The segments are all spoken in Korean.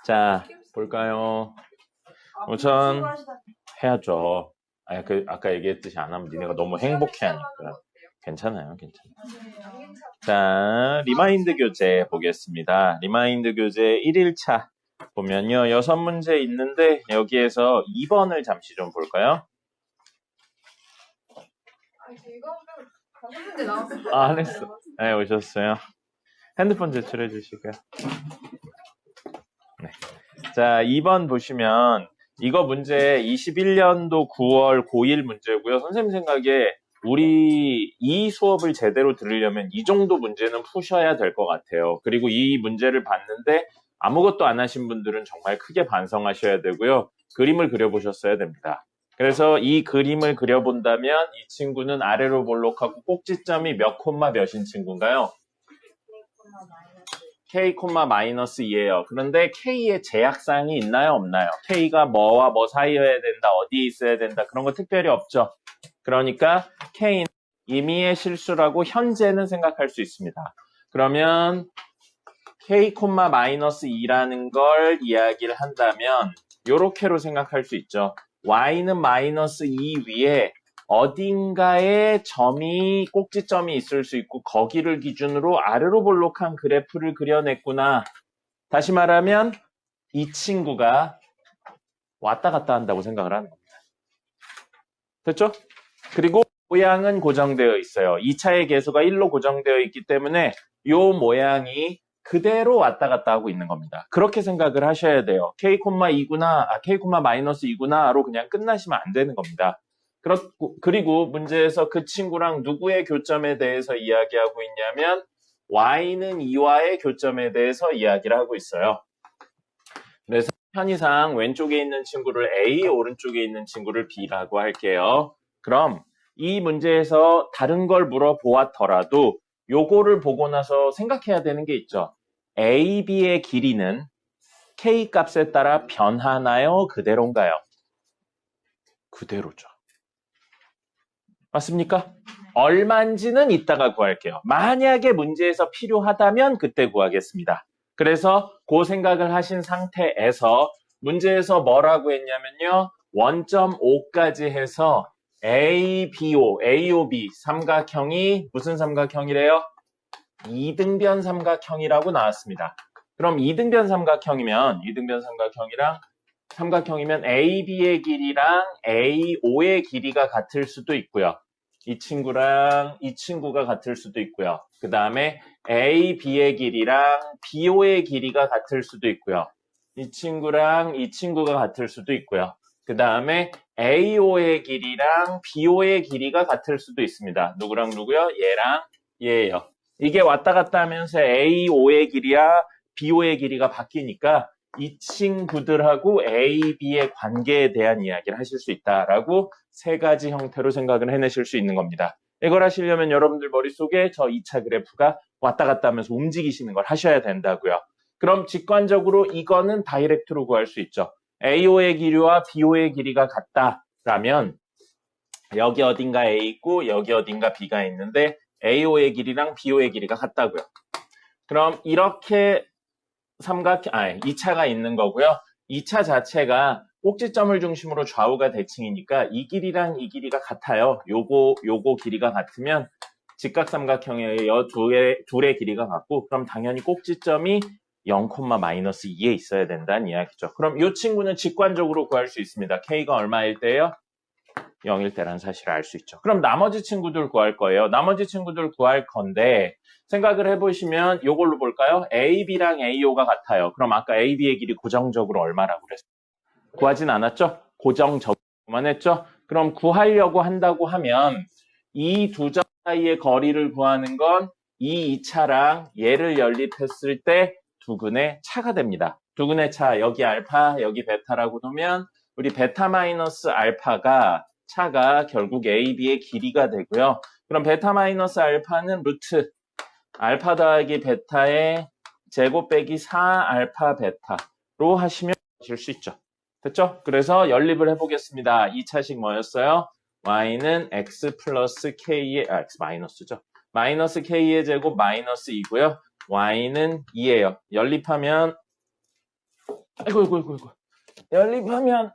자, 볼까요? 우선 해야죠. 아까 얘기했듯이 안 하면 니네가 너무 행복해하니까. 괜찮아요, 괜찮아요. 자, 리마인드 교재 보겠습니다. 리마인드 교재 1일차 보면요. 6문제 있는데 여기에서 2번을 잠시 좀 볼까요? 안 했어. 네, 오셨어요. 핸드폰 제출해 주시고요. 네. 자, 2번 보시면 이거 문제 21년도 9월 고1 문제고요. 선생님 생각에 우리 이 수업을 제대로 들으려면 이 정도 문제는 푸셔야 될 것 같아요. 그리고 이 문제를 봤는데 아무것도 안 하신 분들은 정말 크게 반성하셔야 되고요. 그림을 그려보셨어야 됩니다. 그래서 이 그림을 그려본다면 이 친구는 아래로 볼록하고 꼭지점이 몇 콤마 몇인 친구인가요? K,-2예요. 그런데 K의 제약사항이 있나요? 없나요? K가 뭐와 뭐 사이여야 된다, 어디에 있어야 된다, 그런 거 특별히 없죠. 그러니까 K는 임의의 실수라고 현재는 생각할 수 있습니다. 그러면 K,-2라는 걸 이야기를 한다면 요렇게로 생각할 수 있죠. Y는 -2 위에 어딘가에 점이 꼭지점이 있을 수 있고 거기를 기준으로 아래로 볼록한 그래프를 그려냈구나. 다시 말하면 이 친구가 왔다 갔다 한다고 생각을 하는 겁니다. 됐죠? 그리고 모양은 고정되어 있어요. 2차의 계수가 1로 고정되어 있기 때문에 이 모양이 그대로 왔다 갔다 하고 있는 겁니다. 그렇게 생각을 하셔야 돼요. K,2구나, K,-2구나로 그냥 끝나시면 안 되는 겁니다. 그리고 문제에서 그 친구랑 누구의 교점에 대해서 이야기하고 있냐면 Y는 2와의 교점에 대해서 이야기를 하고 있어요. 그래서 편의상 왼쪽에 있는 친구를 A, 오른쪽에 있는 친구를 B라고 할게요. 그럼 이 문제에서 다른 걸 물어보았더라도 요거를 보고 나서 생각해야 되는 게 있죠. A, B의 길이는 K 값에 따라 변하나요? 그대로인가요? 그대로죠. 맞습니까? 얼마인지는 이따가 구할게요. 만약에 문제에서 필요하다면 그때 구하겠습니다. 그래서 그 생각을 하신 상태에서 문제에서 뭐라고 했냐면요. 1.5까지 해서 ABO, AOB 삼각형이 무슨 삼각형이래요? 이등변 삼각형이라고 나왔습니다. 그럼 이등변 삼각형이면 AB의 길이랑 AO의 길이가 같을 수도 있고요. 이 친구랑 이 친구가 같을 수도 있고요. 그 다음에 AB의 길이랑 BO의 길이가 같을 수도 있고요. 이 친구랑 이 친구가 같을 수도 있고요. 그 다음에 AO의 길이랑 BO의 길이가 같을 수도 있습니다. 누구랑 누구요? 얘랑 얘예요. 이게 왔다 갔다 하면서 AO의 길이와 BO의 길이가 바뀌니까 이 친구들하고 A, B의 관계에 대한 이야기를 하실 수 있다라고 세 가지 형태로 생각을 해내실 수 있는 겁니다. 이걸 하시려면 여러분들 머릿속에 저 2차 그래프가 왔다 갔다 하면서 움직이시는 걸 하셔야 된다고요. 그럼 직관적으로 이거는 다이렉트로 구할 수 있죠. AO의 길이와 BO의 길이가 같다라면 여기 어딘가 A 있고 여기 어딘가 B가 있는데 AO의 길이랑 BO의 길이가 같다고요. 그럼 이렇게 2차가 있는 거고요. 2차 자체가 꼭지점을 중심으로 좌우가 대칭이니까 이 길이랑 이 길이가 같아요. 요거 길이가 같으면 직각삼각형의 둘의 길이가 같고 그럼 당연히 꼭지점이 0,-2에 있어야 된다는 이야기죠. 그럼 이 친구는 직관적으로 구할 수 있습니다. K가 얼마일 때예요? 0일 때라는 사실을 알 수 있죠. 그럼 나머지 친구들 구할 거예요. 나머지 친구들 구할 건데 생각을 해보시면 이걸로 볼까요? AB랑 AO가 같아요. 그럼 아까 AB의 길이 고정적으로 얼마라고 그랬어요? 구하진 않았죠? 고정적으로만 했죠? 그럼 구하려고 한다고 하면 이 두 점 사이의 거리를 구하는 건 이 2차랑 얘를 연립했을 때 두근의 차가 됩니다. 두근의 차, 여기 알파, 여기 베타라고 놓으면 우리 베타 마이너스 알파가 차가 결국 AB의 길이가 되고요. 그럼 베타 마이너스 알파는 루트 알파 더하기 베타의 제곱 빼기 4 알파 베타로 하시면 하실 수 있죠. 됐죠? 그래서 연립을 해보겠습니다. 2차식 뭐였어요? y는 x 플러스 k의 x 마이너스죠. 마이너스 k의 제곱 마이너스 2고요. y는 2예요. 연립하면 아이고. 연립하면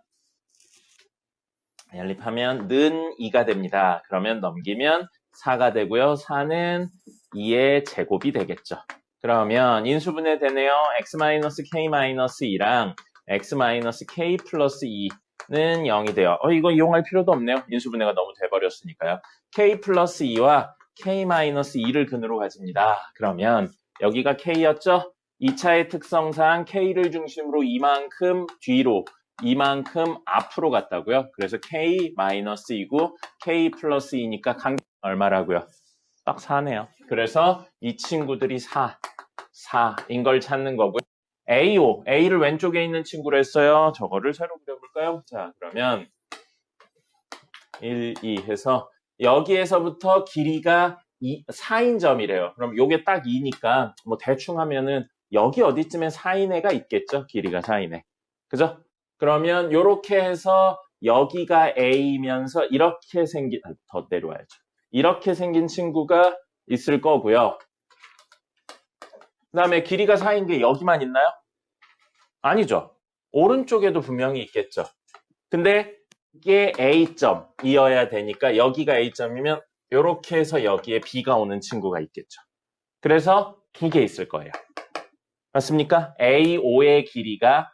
는 2가 됩니다. 그러면 넘기면 4가 되고요. 4는 2의 제곱이 되겠죠. 그러면 인수분해 되네요. x-k-2랑 x-k 플러스 2는 0이 돼요. 이거 이용할 필요도 없네요. 인수분해가 너무 돼버렸으니까요. k 플러스 2와 k-2를 근으로 가집니다. 그러면 여기가 k였죠? 2차의 특성상 k를 중심으로 이만큼 뒤로 이만큼 앞으로 갔다고요. 그래서 k-2고 k 플러스 2니까 간격 얼마라고요? 딱 4네요. 그래서 이 친구들이 4인 걸 찾는 거고요. A를 왼쪽에 있는 친구로 했어요. 저거를 새로 그려볼까요? 자, 그러면 1, 2 해서 여기에서부터 길이가 4인 점이래요. 그럼 요게 딱 2니까 뭐 대충 하면은 여기 어디쯤에 4인 애가 있겠죠? 길이가 4인 애. 그죠? 그러면 요렇게 해서 여기가 A면서 이렇게 생긴, 더 내려와야죠. 이렇게 생긴 친구가 있을 거고요. 그 다음에 길이가 4인 게 여기만 있나요? 아니죠. 오른쪽에도 분명히 있겠죠. 근데 이게 A점이어야 되니까 여기가 A점이면 이렇게 해서 여기에 B가 오는 친구가 있겠죠. 그래서 2개 있을 거예요. 맞습니까? A5의 길이가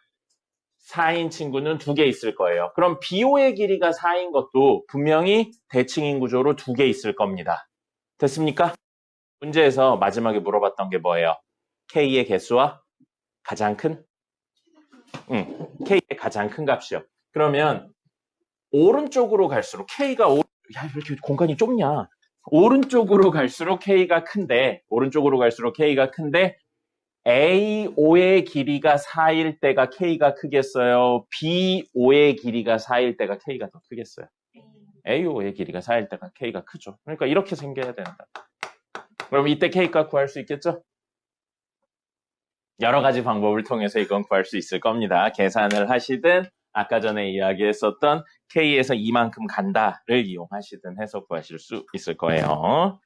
4인 친구는 2개 있을 거예요. 그럼 B5의 길이가 4인 것도 분명히 대칭인 구조로 2개 있을 겁니다. 됐습니까? 문제에서 마지막에 물어봤던 게 뭐예요? K의 개수와 가장 큰? K의 가장 큰 값이요. 그러면 오른쪽으로 갈수록 K가 왜 이렇게 공간이 좁냐? 오른쪽으로 갈수록 K가 큰데 A5의 길이가 4일 때가 K가 크겠어요? B5의 길이가 4일 때가 K가 더 크겠어요? A5의 길이가 4일 때가 K가 크죠. 그러니까 이렇게 생겨야 된다. 그럼 이때 K가 구할 수 있겠죠? 여러 가지 방법을 통해서 이건 구할 수 있을 겁니다. 계산을 하시든 아까 전에 이야기했었던 K에서 이만큼 간다를 이용하시든 해서 구하실 수 있을 거예요.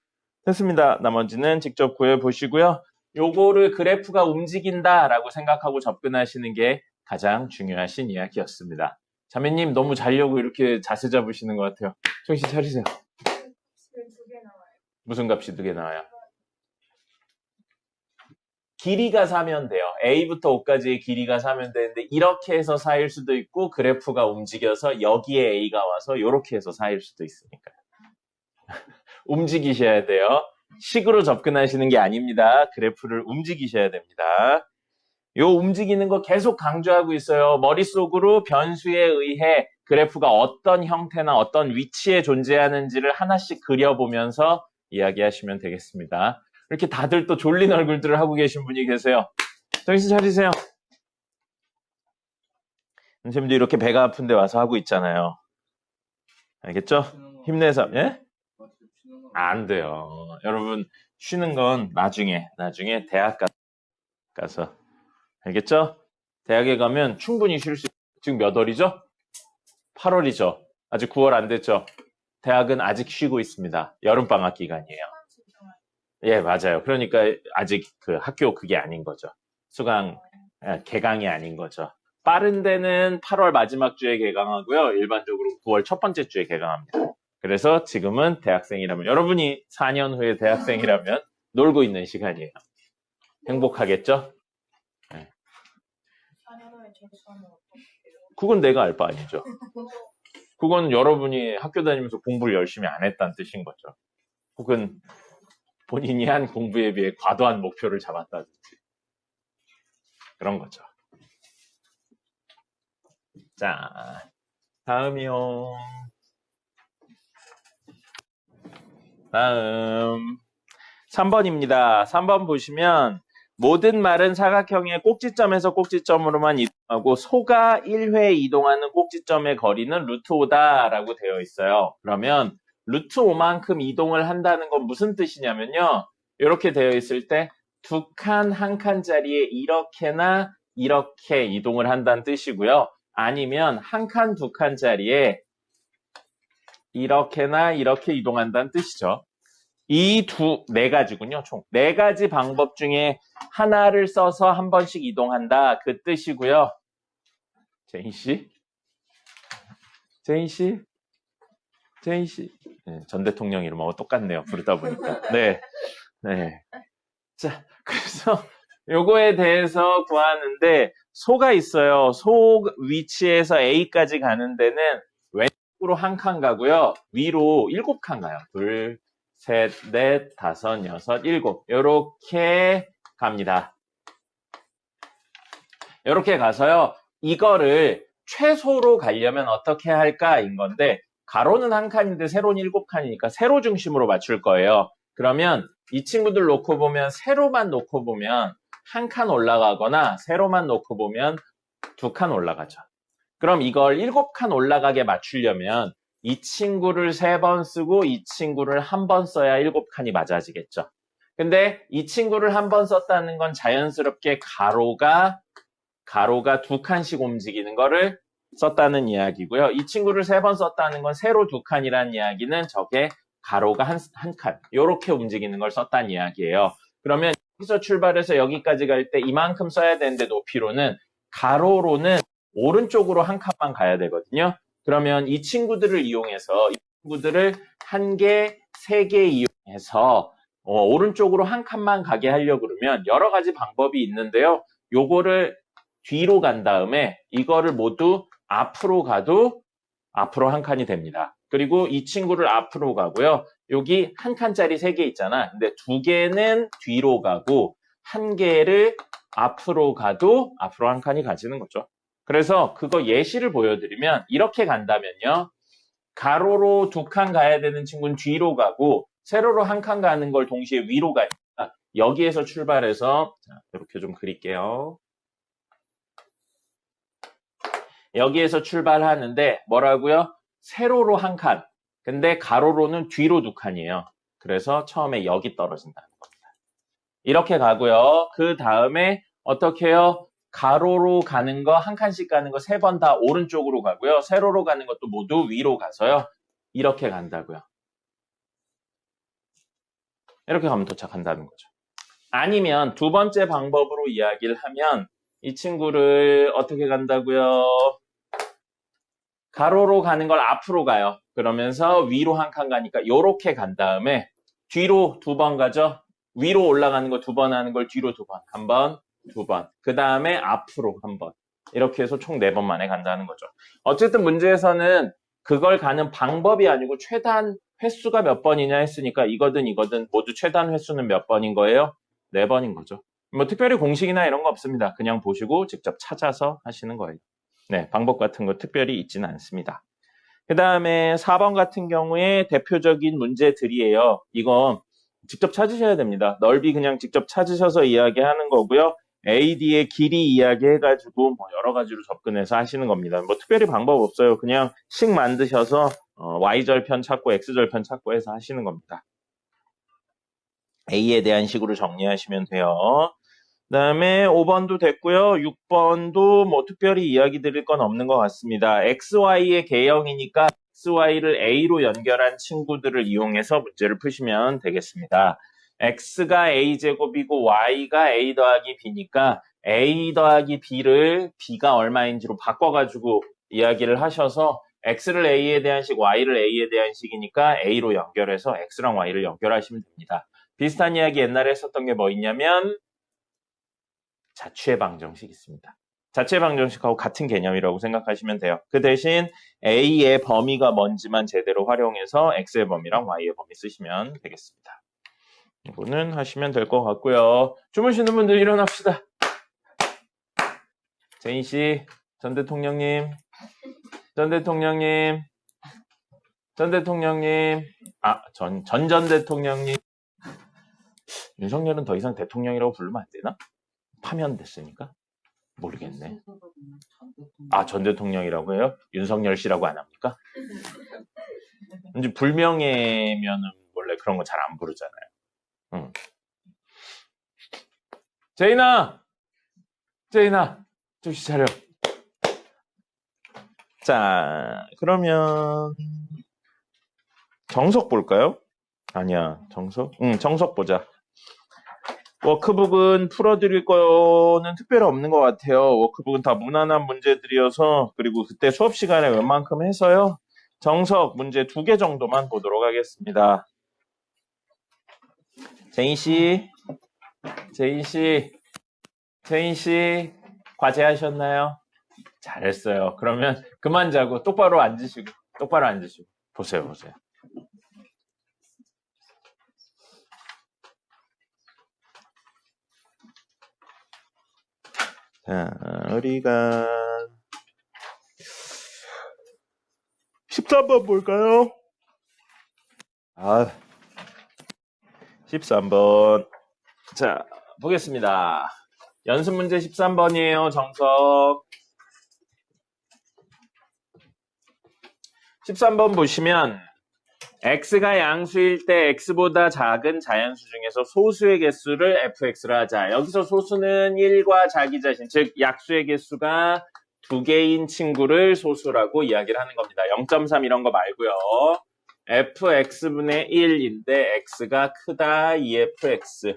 됐습니다. 나머지는 직접 구해보시고요. 요거를 그래프가 움직인다라고 생각하고 접근하시는 게 가장 중요하신 이야기였습니다. 자매님 너무 자려고 이렇게 자세 잡으시는 것 같아요. 정신 차리세요. 무슨 값이 2개 나와요? 길이가 4면 돼요. A부터 5까지의 길이가 4면 되는데 이렇게 해서 4일 수도 있고 그래프가 움직여서 여기에 A가 와서 이렇게 해서 4일 수도 있으니까요. 움직이셔야 돼요. 식으로 접근하시는 게 아닙니다. 그래프를 움직이셔야 됩니다. 요 움직이는 거 계속 강조하고 있어요. 머릿속으로 변수에 의해 그래프가 어떤 형태나 어떤 위치에 존재하는지를 하나씩 그려보면서 이야기하시면 되겠습니다. 이렇게 다들 또 졸린 얼굴들을 하고 계신 분이 계세요. 정신 차리세요. 선생님도 이렇게 배가 아픈데 와서 하고 있잖아요. 알겠죠? 힘내서, 예? 안 돼요. 여러분, 쉬는 건 나중에 대학 가서. 알겠죠? 대학에 가면 충분히 쉴 수, 지금 몇 월이죠? 8월이죠. 아직 9월 안 됐죠? 대학은 아직 쉬고 있습니다. 여름방학 기간이에요. 예, 맞아요. 그러니까 아직 그 학교 그게 아닌 거죠. 수강, 개강이 아닌 거죠. 빠른 데는 8월 마지막 주에 개강하고요. 일반적으로 9월 첫 번째 주에 개강합니다. 그래서 지금은 대학생이라면, 여러분이 4년 후에 대학생이라면 놀고 있는 시간이에요. 행복하겠죠? 네. 그건 내가 알 바 아니죠. 그건 여러분이 학교 다니면서 공부를 열심히 안 했다는 뜻인 거죠. 혹은 본인이 한 공부에 비해 과도한 목표를 잡았다든지 그런 거죠. 자, 다음이요. 다음 3번입니다. 3번 보시면 모든 말은 사각형의 꼭지점에서 꼭지점으로만 이동하고 소가 1회 이동하는 꼭지점의 거리는 루트 5다라고 되어 있어요. 그러면 루트 5만큼 이동을 한다는 건 무슨 뜻이냐면요. 이렇게 되어 있을 때 두 칸, 한 칸짜리에 이렇게나 이렇게 이동을 한다는 뜻이고요. 아니면 한 칸, 두 칸짜리에 이렇게나 이렇게 이동한다는 뜻이죠. 이 네 가지군요. 총 네 가지 방법 중에 하나를 써서 한 번씩 이동한다. 그 뜻이고요. 제인 씨? 제인 씨? 제인 씨? 네, 전 대통령 이름하고 똑같네요. 부르다 보니까. 네. 네. 자, 그래서 요거에 대해서 구하는데 소가 있어요. 소 위치에서 A까지 가는 데는 왼쪽으로 한 칸 가고요. 위로 7칸 가요. 둘, 셋, 넷, 다섯, 여섯, 일곱. 요렇게 갑니다. 요렇게 가서요. 이거를 최소로 가려면 어떻게 할까인 건데 가로는 한 칸인데 세로는 7칸이니까 세로 중심으로 맞출 거예요. 그러면 이 친구들 놓고 보면 세로만 놓고 보면 한 칸 올라가거나 세로만 놓고 보면 2칸 올라가죠. 그럼 이걸 7칸 올라가게 맞추려면 이 친구를 3번 쓰고 이 친구를 한 번 써야 7칸이 맞아지겠죠. 근데 이 친구를 한 번 썼다는 건 자연스럽게 가로가 2칸씩 움직이는 거를 썼다는 이야기고요. 이 친구를 3번 썼다는 건 세로 2칸이라는 이야기는 저게 가로가 한 칸, 이렇게 움직이는 걸 썼다는 이야기예요. 그러면 여기서 출발해서 여기까지 갈 때 이만큼 써야 되는데 높이로는 가로로는 오른쪽으로 한 칸만 가야 되거든요. 그러면 이 친구들을 이용해서 이 친구들을 1개, 3개 이용해서 오른쪽으로 한 칸만 가게 하려고 그러면 여러 가지 방법이 있는데요. 요거를 뒤로 간 다음에 이거를 모두 앞으로 가도 앞으로 한 칸이 됩니다. 그리고 이 친구를 앞으로 가고요. 여기 한 칸짜리 3개 있잖아. 근데 2개는 뒤로 가고 1개를 앞으로 가도 앞으로 한 칸이 가지는 거죠. 그래서 그거 예시를 보여드리면 이렇게 간다면요. 가로로 2칸 가야 되는 친구는 뒤로 가고 세로로 한 칸 가는 걸 동시에 위로 가니까 여기에서 출발해서 자, 이렇게 좀 그릴게요. 여기에서 출발하는데 뭐라고요? 세로로 한 칸. 근데 가로로는 뒤로 2칸이에요. 그래서 처음에 여기 떨어진다는 겁니다. 이렇게 가고요. 그 다음에 어떻게 해요? 가로로 가는 거 한 칸씩 가는 거 3번 다 오른쪽으로 가고요. 세로로 가는 것도 모두 위로 가서요. 이렇게 간다고요. 이렇게 가면 도착한다는 거죠. 아니면 두 번째 방법으로 이야기를 하면 이 친구를 어떻게 간다고요? 가로로 가는 걸 앞으로 가요. 그러면서 위로 한 칸 가니까 이렇게 간 다음에 뒤로 2번 가죠. 위로 올라가는 거 2번 하는 걸 뒤로 2번, 1번, 2번. 그 다음에 앞으로 1번. 이렇게 해서 총 4번 만에 간다는 거죠. 어쨌든 문제에서는 그걸 가는 방법이 아니고 최단 횟수가 몇 번이냐 했으니까 이거든 모두 최단 횟수는 몇 번인 거예요? 4번인 거죠. 뭐 특별히 공식이나 이런 거 없습니다. 그냥 보시고 직접 찾아서 하시는 거예요. 네, 방법 같은 거 특별히 있지는 않습니다. 그 다음에 4번 같은 경우에 대표적인 문제들이에요. 이건 직접 찾으셔야 됩니다. 넓이 그냥 직접 찾으셔서 이야기하는 거고요. AD의 길이 이야기해가지고 뭐 여러 가지로 접근해서 하시는 겁니다. 뭐 특별히 방법 없어요. 그냥 식 만드셔서 Y절편 찾고 X절편 찾고 해서 하시는 겁니다. A에 대한 식으로 정리하시면 돼요. 그 다음에 5번도 됐고요. 6번도 뭐 특별히 이야기 드릴 건 없는 것 같습니다. XY의 개형이니까 XY를 A로 연결한 친구들을 이용해서 문제를 푸시면 되겠습니다. X가 A제곱이고 Y가 A 더하기 B니까 A 더하기 B를 B가 얼마인지로 바꿔가지고 이야기를 하셔서 X를 A에 대한 식, Y를 A에 대한 식이니까 A로 연결해서 X랑 Y를 연결하시면 됩니다. 비슷한 이야기 옛날에 했었던 게 뭐 있냐면 자취의 방정식 있습니다. 자취의 방정식하고 같은 개념이라고 생각하시면 돼요. 그 대신 A의 범위가 뭔지만 제대로 활용해서 X의 범위랑 Y의 범위 쓰시면 되겠습니다. 이거는 하시면 될 것 같고요. 주무시는 분들 일어납시다. 제인 씨, 전 대통령님, 전 대통령님, 전 대통령님, 전 대통령님. 윤석열은 더 이상 대통령이라고 부르면 안 되나? 파면됐으니까? 모르겠네. 전 대통령이라고 해요? 윤석열 씨라고 안 합니까? 이제 불명예면은 원래 그런 거 잘 안 부르잖아요. 응. 제인아, 정신 차려. 자, 그러면 정석 볼까요? 아니야, 정석? 정석 보자. 워크북은 풀어드릴 거는 특별히 없는 것 같아요. 워크북은 다 무난한 문제들이어서, 그리고 그때 수업 시간에 웬만큼 해서요. 정석 문제 2개 정도만 보도록 하겠습니다. 제인 씨, 과제하셨나요? 잘했어요. 그러면 그만 자고 똑바로 앉으시고 보세요. 자, 우리가 13번 볼까요? 13번. 자, 보겠습니다. 연습 문제 13번이에요. 정석. 13번 보시면 x가 양수일 때 x보다 작은 자연수 중에서 소수의 개수를 fx로 하자. 여기서 소수는 1과 자기 자신, 즉 약수의 개수가 2개인 친구를 소수라고 이야기를 하는 겁니다. 0.3 이런 거 말고요. fx분의 1인데 x가 크다 2fx.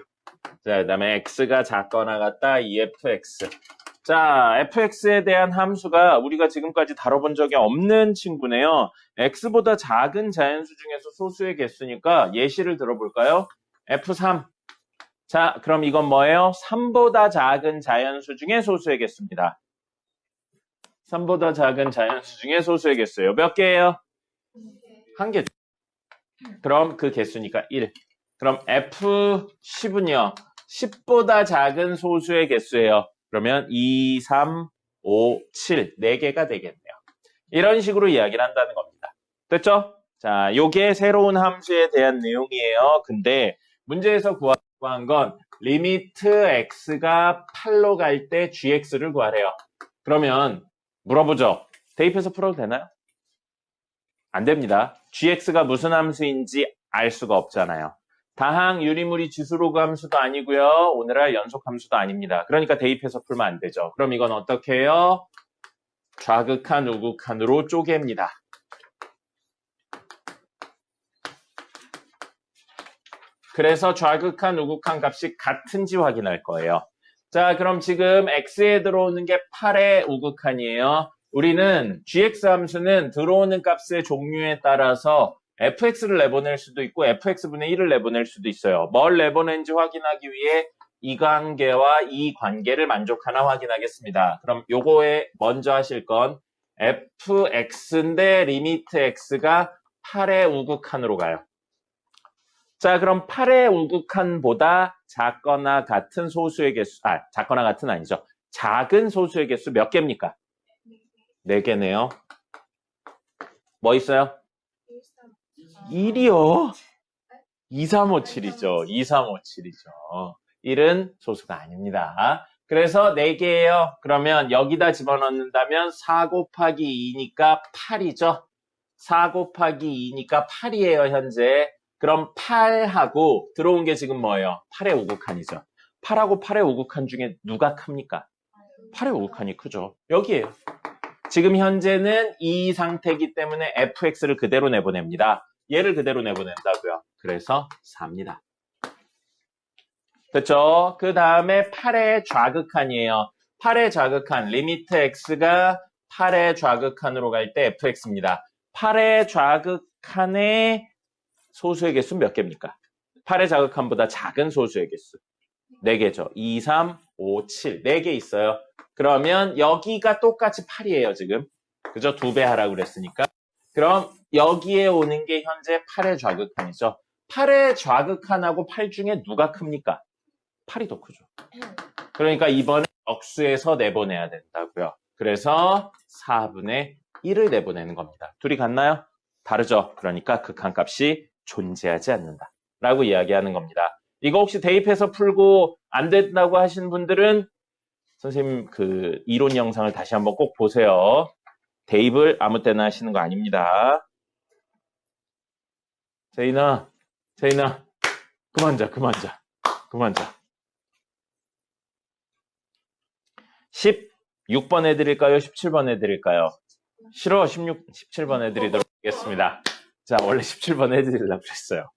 자, 그 다음에 x가 작거나 같다 2fx. 자, fx에 대한 함수가 우리가 지금까지 다뤄본 적이 없는 친구네요. x보다 작은 자연수 중에서 소수의 개수니까 예시를 들어볼까요? f3. 자, 그럼 이건 뭐예요? 3보다 작은 자연수 중에 소수의 개수입니다. 3보다 작은 자연수 중에 소수의 개수예요. 몇 개예요? 1개. 그럼 그 개수니까 1. 그럼 f10은요. 10보다 작은 소수의 개수예요. 그러면 2, 3, 5, 7, 4개가 되겠네요. 이런 식으로 이야기를 한다는 겁니다. 됐죠? 자, 요게 새로운 함수에 대한 내용이에요. 근데 문제에서 구한 건 리미트 x가 8로 갈 때 gx를 구하래요. 그러면 물어보죠. 대입해서 풀어도 되나요? 안 됩니다. gx가 무슨 함수인지 알 수가 없잖아요. 다항, 유리무리, 지수로그 함수도 아니고요. 오늘날 연속 함수도 아닙니다. 그러니까 대입해서 풀면 안 되죠. 그럼 이건 어떻게 해요? 좌극한, 우극한으로 쪼갭니다. 그래서 좌극한, 우극한 값이 같은지 확인할 거예요. 자, 그럼 지금 x에 들어오는 게 8의 우극한이에요. 우리는 gx 함수는 들어오는 값의 종류에 따라서 fx를 내보낼 수도 있고 fx분의 1을 내보낼 수도 있어요. 뭘 내보낸지 확인하기 위해 이 관계와 이 관계를 만족하나 확인하겠습니다. 그럼 요거에 먼저 하실 건 fx인데 리미트 x가 8의 우극한으로 가요. 자, 그럼 8의 우극한보다 작거나 같은 소수의 개수, 작거나 같은 아니죠. 작은 소수의 개수 몇 개입니까? 4개네요. 뭐 있어요? 1이요? 2357이죠. 2357이죠. 1은 소수가 아닙니다. 그래서 4개예요. 그러면 여기다 집어넣는다면 4 곱하기 2니까 8이죠. 4 곱하기 2니까 8이에요, 현재. 그럼 8하고 들어온 게 지금 뭐예요? 8의 우극한이죠. 8하고 8의 우극한 중에 누가 큽니까? 8의 우극한이 크죠. 여기에요. 지금 현재는 이 상태이기 때문에 fx를 그대로 내보냅니다. 얘를 그대로 내보낸다고요. 그래서 4입니다. 됐죠? 그 다음에 8의 좌극한이에요. 8의 좌극한, 리미트 x가 8의 좌극한으로 갈 때 fx입니다. 8의 좌극한의 소수의 개수 몇 개입니까? 8의 좌극한보다 작은 소수의 개수. 4개죠. 2, 3, 5, 7. 4개 있어요. 그러면 여기가 똑같이 8이에요, 지금. 그죠? 2배 하라고 그랬으니까. 그럼 여기에 오는 게 현재 8의 좌극한이죠. 8의 좌극한하고 8 중에 누가 큽니까? 8이 더 크죠. 그러니까 이번에 역수에서 내보내야 된다고요. 그래서 4분의 1을 내보내는 겁니다. 둘이 같나요? 다르죠. 그러니까 극한값이 존재하지 않는다. 라고 이야기하는 겁니다. 이거 혹시 대입해서 풀고 안 된다고 하신 분들은 선생님 그 이론 영상을 다시 한번 꼭 보세요. 대입을 아무 때나 하시는 거 아닙니다. 제인아, 그만 자. 16번 해드릴까요? 17번 해드릴까요? 싫어, 17번 해드리도록 하겠습니다. 자, 원래 17번 해드리려고 그랬어요.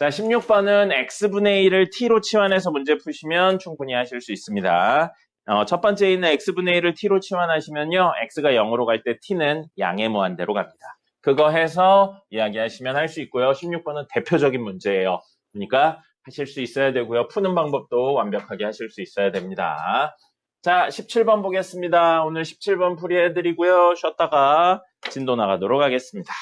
자, 16번은 x분의 1을 t로 치환해서 문제 푸시면 충분히 하실 수 있습니다. 첫 번째 있는 x분의 1을 t로 치환하시면요. x가 0으로 갈 때 t는 양의 무한대로 갑니다. 그거 해서 이야기하시면 할 수 있고요. 16번은 대표적인 문제예요. 그러니까 하실 수 있어야 되고요. 푸는 방법도 완벽하게 하실 수 있어야 됩니다. 자, 17번 보겠습니다. 오늘 17번 풀이해드리고요. 쉬었다가 진도 나가도록 하겠습니다.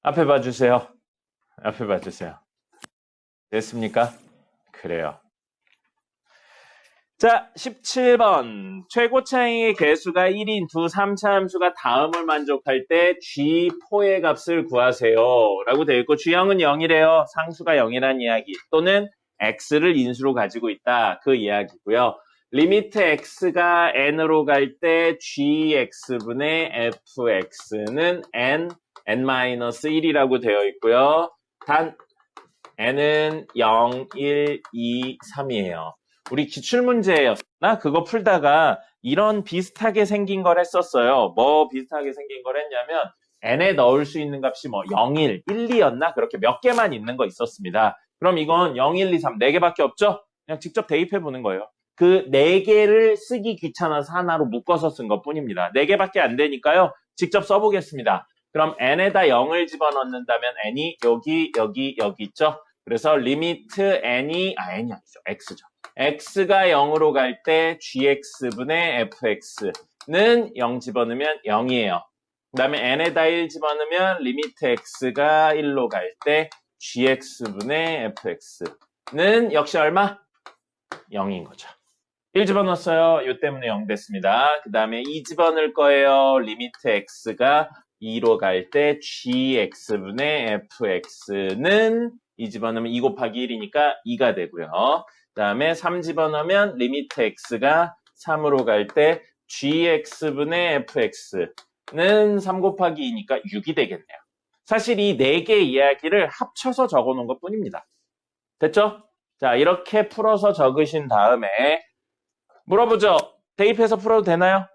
앞에 봐주세요. 앞에 봐주세요. 됐습니까? 그래요. 자, 17번. 최고 차이의 개수가 1인 두 3차 함수가 다음을 만족할 때 G4의 값을 구하세요. 라고 되어 있고, G형은 0이래요. 상수가 0이란 이야기. 또는 X를 인수로 가지고 있다. 그 이야기고요. 리미트 X가 N으로 갈 때 GX분의 FX는 N-1이라고 되어 있고요. 단 N은 0, 1, 2, 3이에요. 우리 기출문제였나? 그거 풀다가 이런 비슷하게 생긴 걸 했었어요. 뭐 비슷하게 생긴 걸 했냐면 n에 넣을 수 있는 값이 뭐 0, 1, 1, 2였나? 그렇게 몇 개만 있는 거 있었습니다. 그럼 이건 0, 1, 2, 3, 4개밖에 없죠? 그냥 직접 대입해 보는 거예요. 그 4개를 쓰기 귀찮아서 하나로 묶어서 쓴 것 뿐입니다. 4개밖에 안 되니까요. 직접 써보겠습니다. 그럼 n에다 0을 집어넣는다면 n이 여기 있죠? 그래서 리미트 n이 n이 아니죠. x죠. x가 0으로 갈 때 gx분의 fx는 0 집어넣으면 0이에요. 그 다음에 n에다 1 집어넣으면 리미트 x가 1로 갈 때 gx분의 fx는 역시 얼마? 0인 거죠. 1 집어넣었어요. 이 때문에 0 됐습니다. 그 다음에 2 집어넣을 거예요. 리미트 x가 2로 갈 때 gx분의 fx는 2 집어넣으면 2 곱하기 1이니까 2가 되고요. 그 다음에 3 집어넣으면 리미트 x가 3으로 갈 때 gx분의 fx는 3 곱하기 2니까 6이 되겠네요. 사실 이 4개의 이야기를 합쳐서 적어놓은 것 뿐입니다. 됐죠? 자, 이렇게 풀어서 적으신 다음에 물어보죠. 대입해서 풀어도 되나요?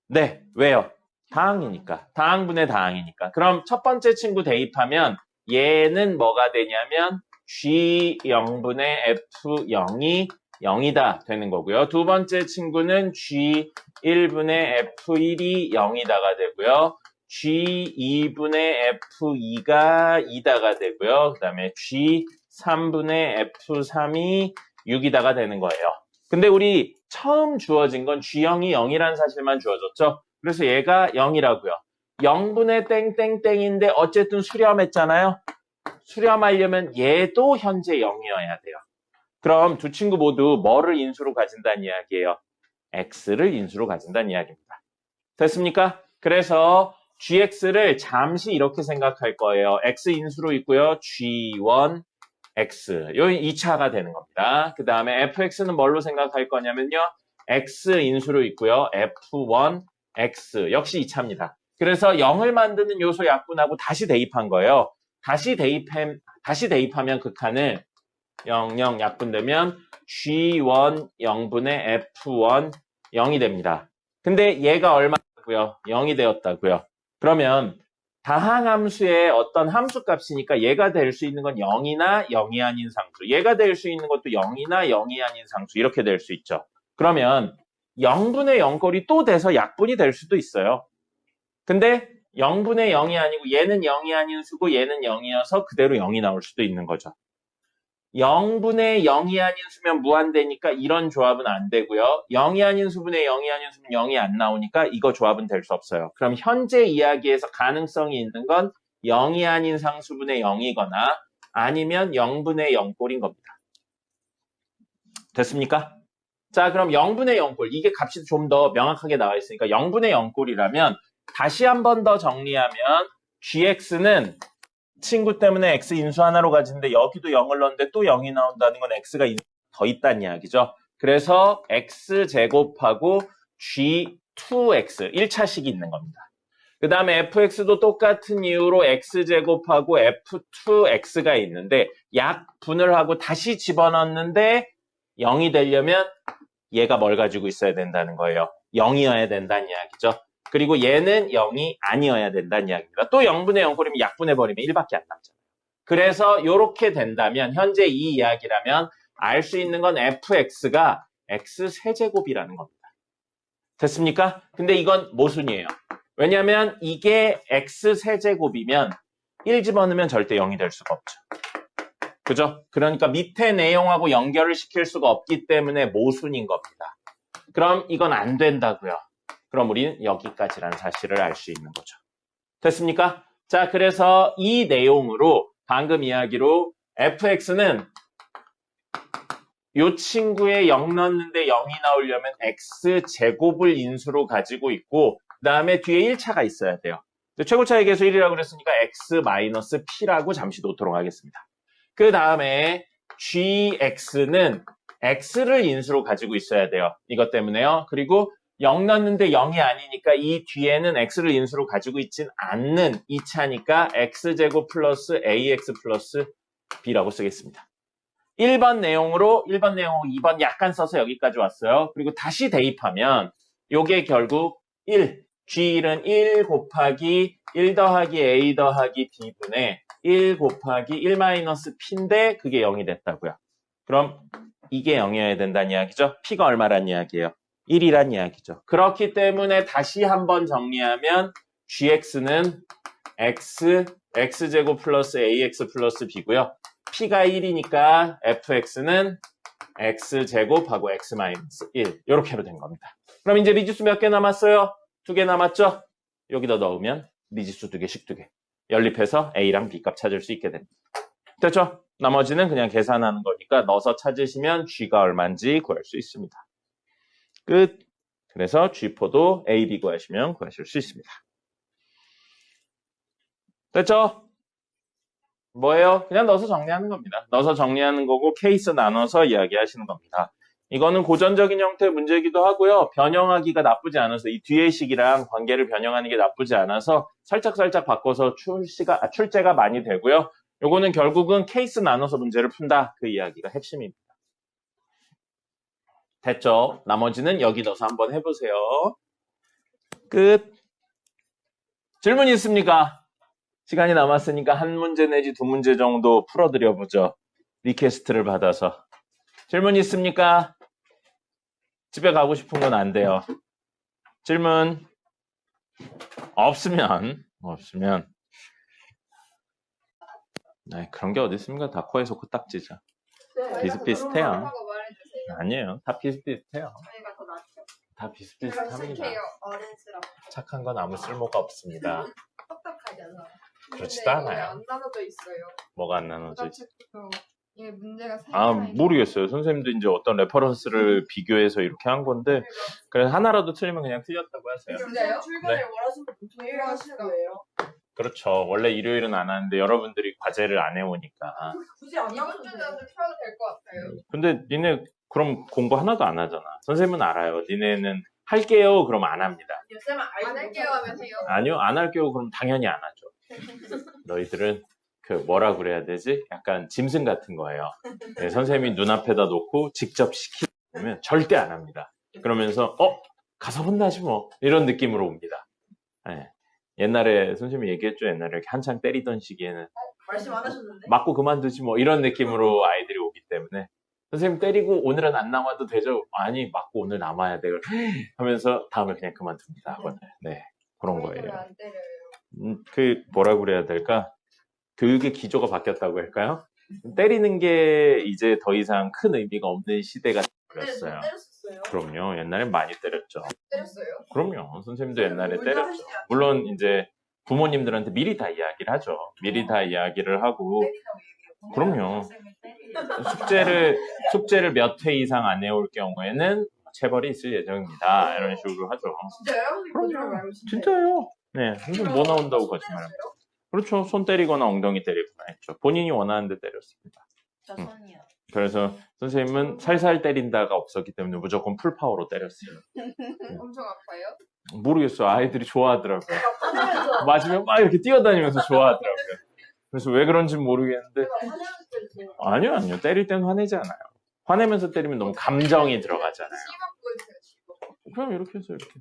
네. 왜요? 다항이니까. 다항분의 다항이니까. 그럼 첫 번째 친구 대입하면 얘는 뭐가 되냐면 G0분의 F0이 0이다 되는 거고요. 두 번째 친구는 G1분의 F1이 0이다가 되고요. G2분의 F2가 2다가 되고요. 그 다음에 G3분의 F3이 6이다가 되는 거예요. 근데 우리 처음 주어진 건 G형이 0이라는 사실만 주어졌죠? 그래서 얘가 0이라고요. 0분의 땡땡땡인데 어쨌든 수렴했잖아요. 수렴하려면 얘도 현재 0이어야 돼요. 그럼 두 친구 모두 뭐를 인수로 가진다는 이야기예요? x를 인수로 가진다는 이야기입니다. 됐습니까? 그래서 gx를 잠시 이렇게 생각할 거예요. x 인수로 있고요. g1, x. 요 2차가 되는 겁니다. 그 다음에 fx는 뭘로 생각할 거냐면요. x 인수로 있고요. f1, x. 역시 2차입니다. 그래서 0을 만드는 요소 약분하고 다시 대입한 거예요. 다시 대입하면 극한을 0, 0 약분되면 G1 0분의 F1 0이 됩니다. 근데 얘가 얼마고요? 0이 되었다고요. 그러면 다항함수의 어떤 함수값이니까 얘가 될 수 있는 건 0이나 0이 아닌 상수. 얘가 될 수 있는 것도 0이나 0이 아닌 상수. 이렇게 될 수 있죠. 그러면 0분의 0꼴이 또 돼서 약분이 될 수도 있어요. 근데 0분의 0이 아니고 얘는 0이 아닌 수고 얘는 0이어서 그대로 0이 나올 수도 있는 거죠. 0분의 0이 아닌 수면 무한대니까 이런 조합은 안 되고요. 0이 아닌 수분의 0이 아닌 수면 0이 안 나오니까 이거 조합은 될 수 없어요. 그럼 현재 이야기에서 가능성이 있는 건 0이 아닌 상수분의 0이거나 아니면 0분의 0꼴인 겁니다. 됐습니까? 자, 그럼 0분의 0꼴. 이게 값이 좀 더 명확하게 나와 있으니까 0분의 0꼴이라면 다시 한 번 더 정리하면 gx는 친구 때문에 x 인수 하나로 가지는데 여기도 0을 넣었는데 또 0이 나온다는 건 x가 더 있다는 이야기죠. 그래서 x 제곱하고 g2x 1차식이 있는 겁니다. 그 다음에 fx도 똑같은 이유로 x 제곱하고 f2x가 있는데 약분을 하고 다시 집어넣는데 0이 되려면 얘가 뭘 가지고 있어야 된다는 거예요. 0이어야 된다는 이야기죠. 그리고 얘는 0이 아니어야 된다는 이야기입니다. 또 0분의 0 버리면 약분해버리면 1밖에 안 남잖아요. 그래서 이렇게 된다면 현재 이 이야기라면 알 수 있는 건 fx가 x세제곱이라는 겁니다. 됐습니까? 근데 이건 모순이에요. 왜냐하면 이게 x세제곱이면 1 집어넣으면 절대 0이 될 수가 없죠. 그죠? 그러니까 밑에 내용하고 연결을 시킬 수가 없기 때문에 모순인 겁니다. 그럼 이건 안 된다고요. 그럼 우리는 여기까지라는 사실을 알 수 있는 거죠. 됐습니까? 자, 그래서 이 내용으로 방금 이야기로 fx는 이 친구에 0 넣는데 0이 나오려면 x제곱을 인수로 가지고 있고 그 다음에 뒤에 1차가 있어야 돼요. 최고차의 계수 1이라고 그랬으니까 x-p라고 잠시 놓도록 하겠습니다. 그 다음에 gx는 x를 인수로 가지고 있어야 돼요. 이것 때문에요. 그리고 0 넣는데 0이 아니니까 이 뒤에는 x를 인수로 가지고 있진 않는 2차니까 x제곱 플러스 ax 플러스 b라고 쓰겠습니다. 1번 내용으로 2번 약간 써서 여기까지 왔어요. 그리고 다시 대입하면 요게 결국 1, G1은 1 곱하기 1 더하기 A 더하기 B분의 1 곱하기 1 마이너스 P인데 그게 0이 됐다고요. 그럼 이게 0이어야 된다는 이야기죠. P가 얼마란 이야기예요? 1이란 이야기죠. 그렇기 때문에 다시 한번 정리하면 GX는 X제곱 플러스 AX 플러스 B고요. P가 1이니까 fx는 x제곱하고 x 마이너스 1 이렇게 하면 된 겁니다. 그럼 이제 미지수 몇 개 남았어요? 2개 남았죠? 여기다 넣으면 미지수 2개씩 2개 연립해서 a랑 b값 찾을 수 있게 됩니다. 됐죠? 나머지는 그냥 계산하는 거니까 넣어서 찾으시면 g가 얼마인지 구할 수 있습니다. 끝. 그래서 g4도 a, b 구하시면 구하실 수 있습니다. 됐죠? 뭐예요? 그냥 넣어서 정리하는 겁니다. 넣어서 정리하는 거고 케이스 나눠서 이야기하시는 겁니다. 이거는 고전적인 형태의 문제이기도 하고요. 변형하기가 나쁘지 않아서 이 뒤의 식이랑 관계를 변형하는 게 나쁘지 않아서 살짝 바꿔서 출제가 많이 되고요. 요거는 결국은 케이스 나눠서 문제를 푼다. 그 이야기가 핵심입니다. 됐죠? 나머지는 여기 넣어서 한번 해보세요. 끝. 질문 있습니까? 시간이 남았으니까 한 문제 내지 2문제 정도 풀어드려보죠. 리퀘스트를 받아서. 질문 있습니까? 집에 가고 싶은 건 안 돼요. 질문 없으면 네, 그런 게 어디 있습니까? 다 코에서 코딱지죠. 네, 비슷비슷해요. 아니에요. 다 비슷비슷해요. 다 비슷비슷합니다. 착한 건 아무 쓸모가 없습니다. 똑똑하잖아. 그렇지도 않아요. 안 나눠져 있어요. 뭐가 안 나눠져 있어요? 이게 문제가 모르겠어요. 선생님도 이제 어떤 레퍼런스를 비교해서 이렇게 한 건데 그래서 하나라도 틀리면 그냥 틀렸다고 하세요. 진짜요? 출근을 네. 원하시는 분 보통일 하시는 거예요? 그렇죠. 원래 일요일은 안 하는데 여러분들이 과제를 안 해오니까. 굳이 안 이번 하셔도 주는 돼요. 좀 쉬어도 될 것 같아요. 근데 니네 그럼 공부 하나도 안 하잖아. 선생님은 알아요. 니네는 할게요. 그럼 안 합니다. 요즘은 안 할게요 하면 해요. 아니요. 안 할게요. 그럼 당연히 안 하죠. 너희들은 그 뭐라 그래야 되지? 약간 짐승 같은 거예요. 네, 선생님이 눈앞에다 놓고 직접 시키면 절대 안 합니다. 그러면서 가서 혼나지 뭐 이런 느낌으로 옵니다. 네. 옛날에 선생님이 얘기했죠. 옛날에 이렇게 한창 때리던 시기에는 말씀 안 하셨는데? 맞고 그만두지 뭐 이런 느낌으로 아이들이 오기 때문에 선생님 때리고 오늘은 안 남아도 되죠? 아니 맞고 오늘 남아야 돼요. 하면서 다음에 그냥 그만둡니다. 학원을. 네, 그런 거예요. 안 때려요. 그 뭐라 그래야 될까? 교육의 기조가 바뀌었다고 할까요? 때리는 게 이제 더 이상 큰 의미가 없는 시대가 되었어요. 때렸었어요. 그럼요. 옛날엔 많이 때렸죠. 때렸어요? 그럼요. 선생님도 옛날에 울다 때렸죠. 하시지 않아요? 물론 이제 부모님들한테 미리 다 이야기를 하죠. 미리 다 이야기를 하고 그럼요. 숙제를 몇 회 이상 안 해올 경우에는 체벌이 있을 예정입니다. 이런 식으로 하죠. 진짜요? 그럼요. 진짜요. 네. 선생님 뭐 나온다고 거짓말합니다. 그렇죠. 손 때리거나 엉덩이 때리거나 했죠. 본인이 원하는데 때렸습니다. 저 손이요. 그래서 선생님은 살살 때린다가 없었기 때문에 무조건 풀파워로 때렸어요. 엄청 아파요? 모르겠어요. 아이들이 좋아하더라고요. 화내면서 맞으면 막 이렇게 뛰어다니면서 좋아하더라고요. 그래서 왜 그런지는 모르겠는데 화내면서 때리세요. 아니요. 때릴 땐 화내지 않아요. 화내면서 때리면 너무 감정이 들어가잖아요. 심한 거 있어요, 심한 거. 그럼 이렇게 해서 이렇게.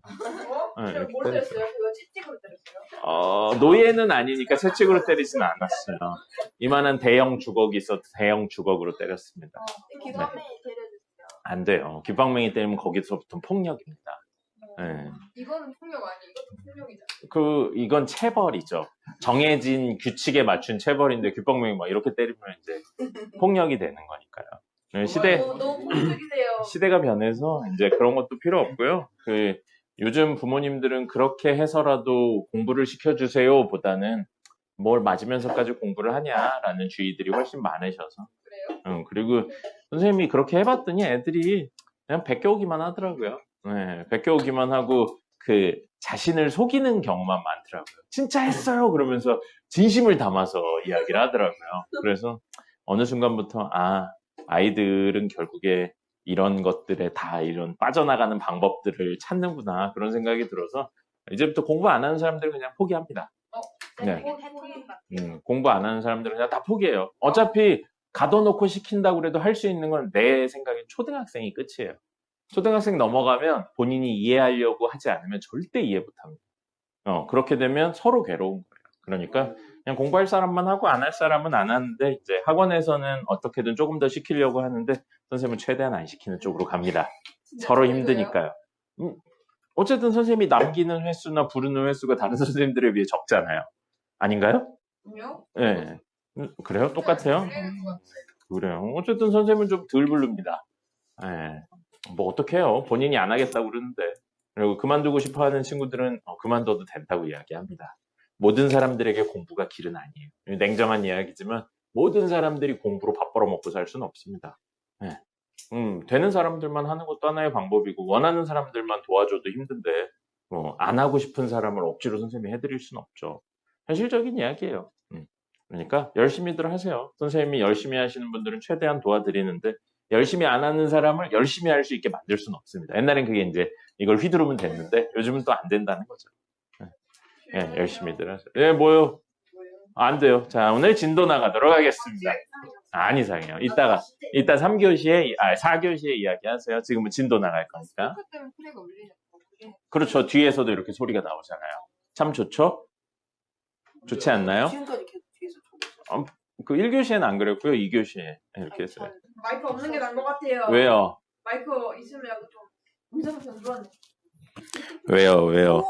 네, 이렇게 뭘 때렸어요? 그거 채찍으로 때렸어요? 노예는 아니니까 채찍으로 때리진 않았어요. 이만한 대형 주걱이 있어서 대형 주걱으로 때렸습니다. 기관맹이 때려주세요. 안 돼요. 귓방맹이 때리면 거기서부터 폭력입니다. 네. 이거는 폭력 아니에요. 이것도 폭력이잖아. 이건 체벌이죠. 정해진 규칙에 맞춘 체벌인데 귓방맹이 막 이렇게 때리면 이제 폭력이 되는 거니까요. 네, 너무 폭력적이세요. 시대가 변해서 이제 그런 것도 필요 없고요. 요즘 부모님들은 그렇게 해서라도 공부를 시켜주세요 보다는 뭘 맞으면서까지 공부를 하냐라는 주의들이 훨씬 많으셔서. 그래요? 그리고 선생님이 그렇게 해봤더니 애들이 그냥 베껴오기만 하더라고요. 네, 베껴오기만 하고 자신을 속이는 경우만 많더라고요. 진짜 했어요! 그러면서 진심을 담아서 이야기를 하더라고요. 그래서 어느 순간부터 아이들은 결국에 이런 것들에 다 이런 빠져나가는 방법들을 찾는구나 그런 생각이 들어서 이제부터 공부 안 하는 사람들은 그냥 포기합니다. 네. 공부 안 하는 사람들은 그냥 다 포기해요. 어차피 가둬놓고 시킨다고 그래도 할 수 있는 건 내 생각엔 초등학생이 끝이에요. 초등학생 넘어가면 본인이 이해하려고 하지 않으면 절대 이해 못합니다. 그렇게 되면 서로 괴로운 거예요. 그러니까 그냥 공부할 사람만 하고 안 할 사람은 안 하는데 이제 학원에서는 어떻게든 조금 더 시키려고 하는데 선생님은 최대한 안 시키는 쪽으로 갑니다. 서로 힘드니까요. 어쨌든 선생님이 남기는 횟수나 부르는 횟수가 다른 선생님들에 비해 적잖아요. 아닌가요? 아니요? 네. 그래요? 똑같아요? 그래요. 어쨌든 선생님은 좀 덜 부릅니다. 네. 뭐 어떡해요. 본인이 안 하겠다고 그러는데. 그리고 그만두고 싶어 하는 친구들은 그만둬도 된다고 이야기합니다. 모든 사람들에게 공부가 길은 아니에요. 냉정한 이야기지만 모든 사람들이 공부로 밥 벌어먹고 살 수는 없습니다. 네. 되는 사람들만 하는 것도 하나의 방법이고 원하는 사람들만 도와줘도 힘든데 안 하고 싶은 사람을 억지로 선생님이 해드릴 수는 없죠. 현실적인 이야기예요. 그러니까 열심히들 하세요. 선생님이 열심히 하시는 분들은 최대한 도와드리는데 열심히 안 하는 사람을 열심히 할 수 있게 만들 수는 없습니다. 옛날엔 그게 이제 이걸 휘두르면 됐는데 요즘은 또 안 된다는 거죠. 네, 열심히들 하세요. 네, 뭐요? 안 돼요. 자, 오늘 진도 나가도록 하겠습니다. 안 이상해요. 이따 4교시에 이야기하세요. 지금은 진도 나갈 거니까. 스피커 때문에 소리가 울리는 그렇죠. 뒤에서도 이렇게 소리가 나오잖아요. 참 좋죠? 좋지 않나요? 지금까지 계속 뒤에서 그 1교시에는 안 그랬고요. 2교시에 이렇게 했어요. 마이크 없는 게 나은 것 같아요. 왜요? 마이크 있으면 약간 좀 음성 변조하는. 왜요?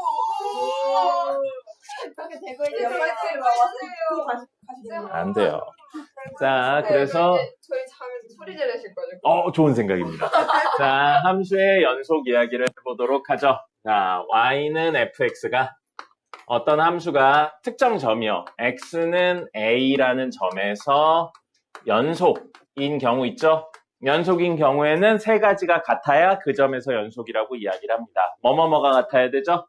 그렇게 되고 이제 옆마이크를 와서 안 돼요. 자, 그래서 저희 자면서 소리 지르실 거죠? 좋은 생각입니다. 자, 함수의 연속 이야기를 해보도록 하죠. 자, y는 fx가 어떤 함수가 특정 점이요. x는 a라는 점에서 연속인 경우 있죠? 연속인 경우에는 세 가지가 같아야 그 점에서 연속이라고 이야기를 합니다. 뭐가 같아야 되죠?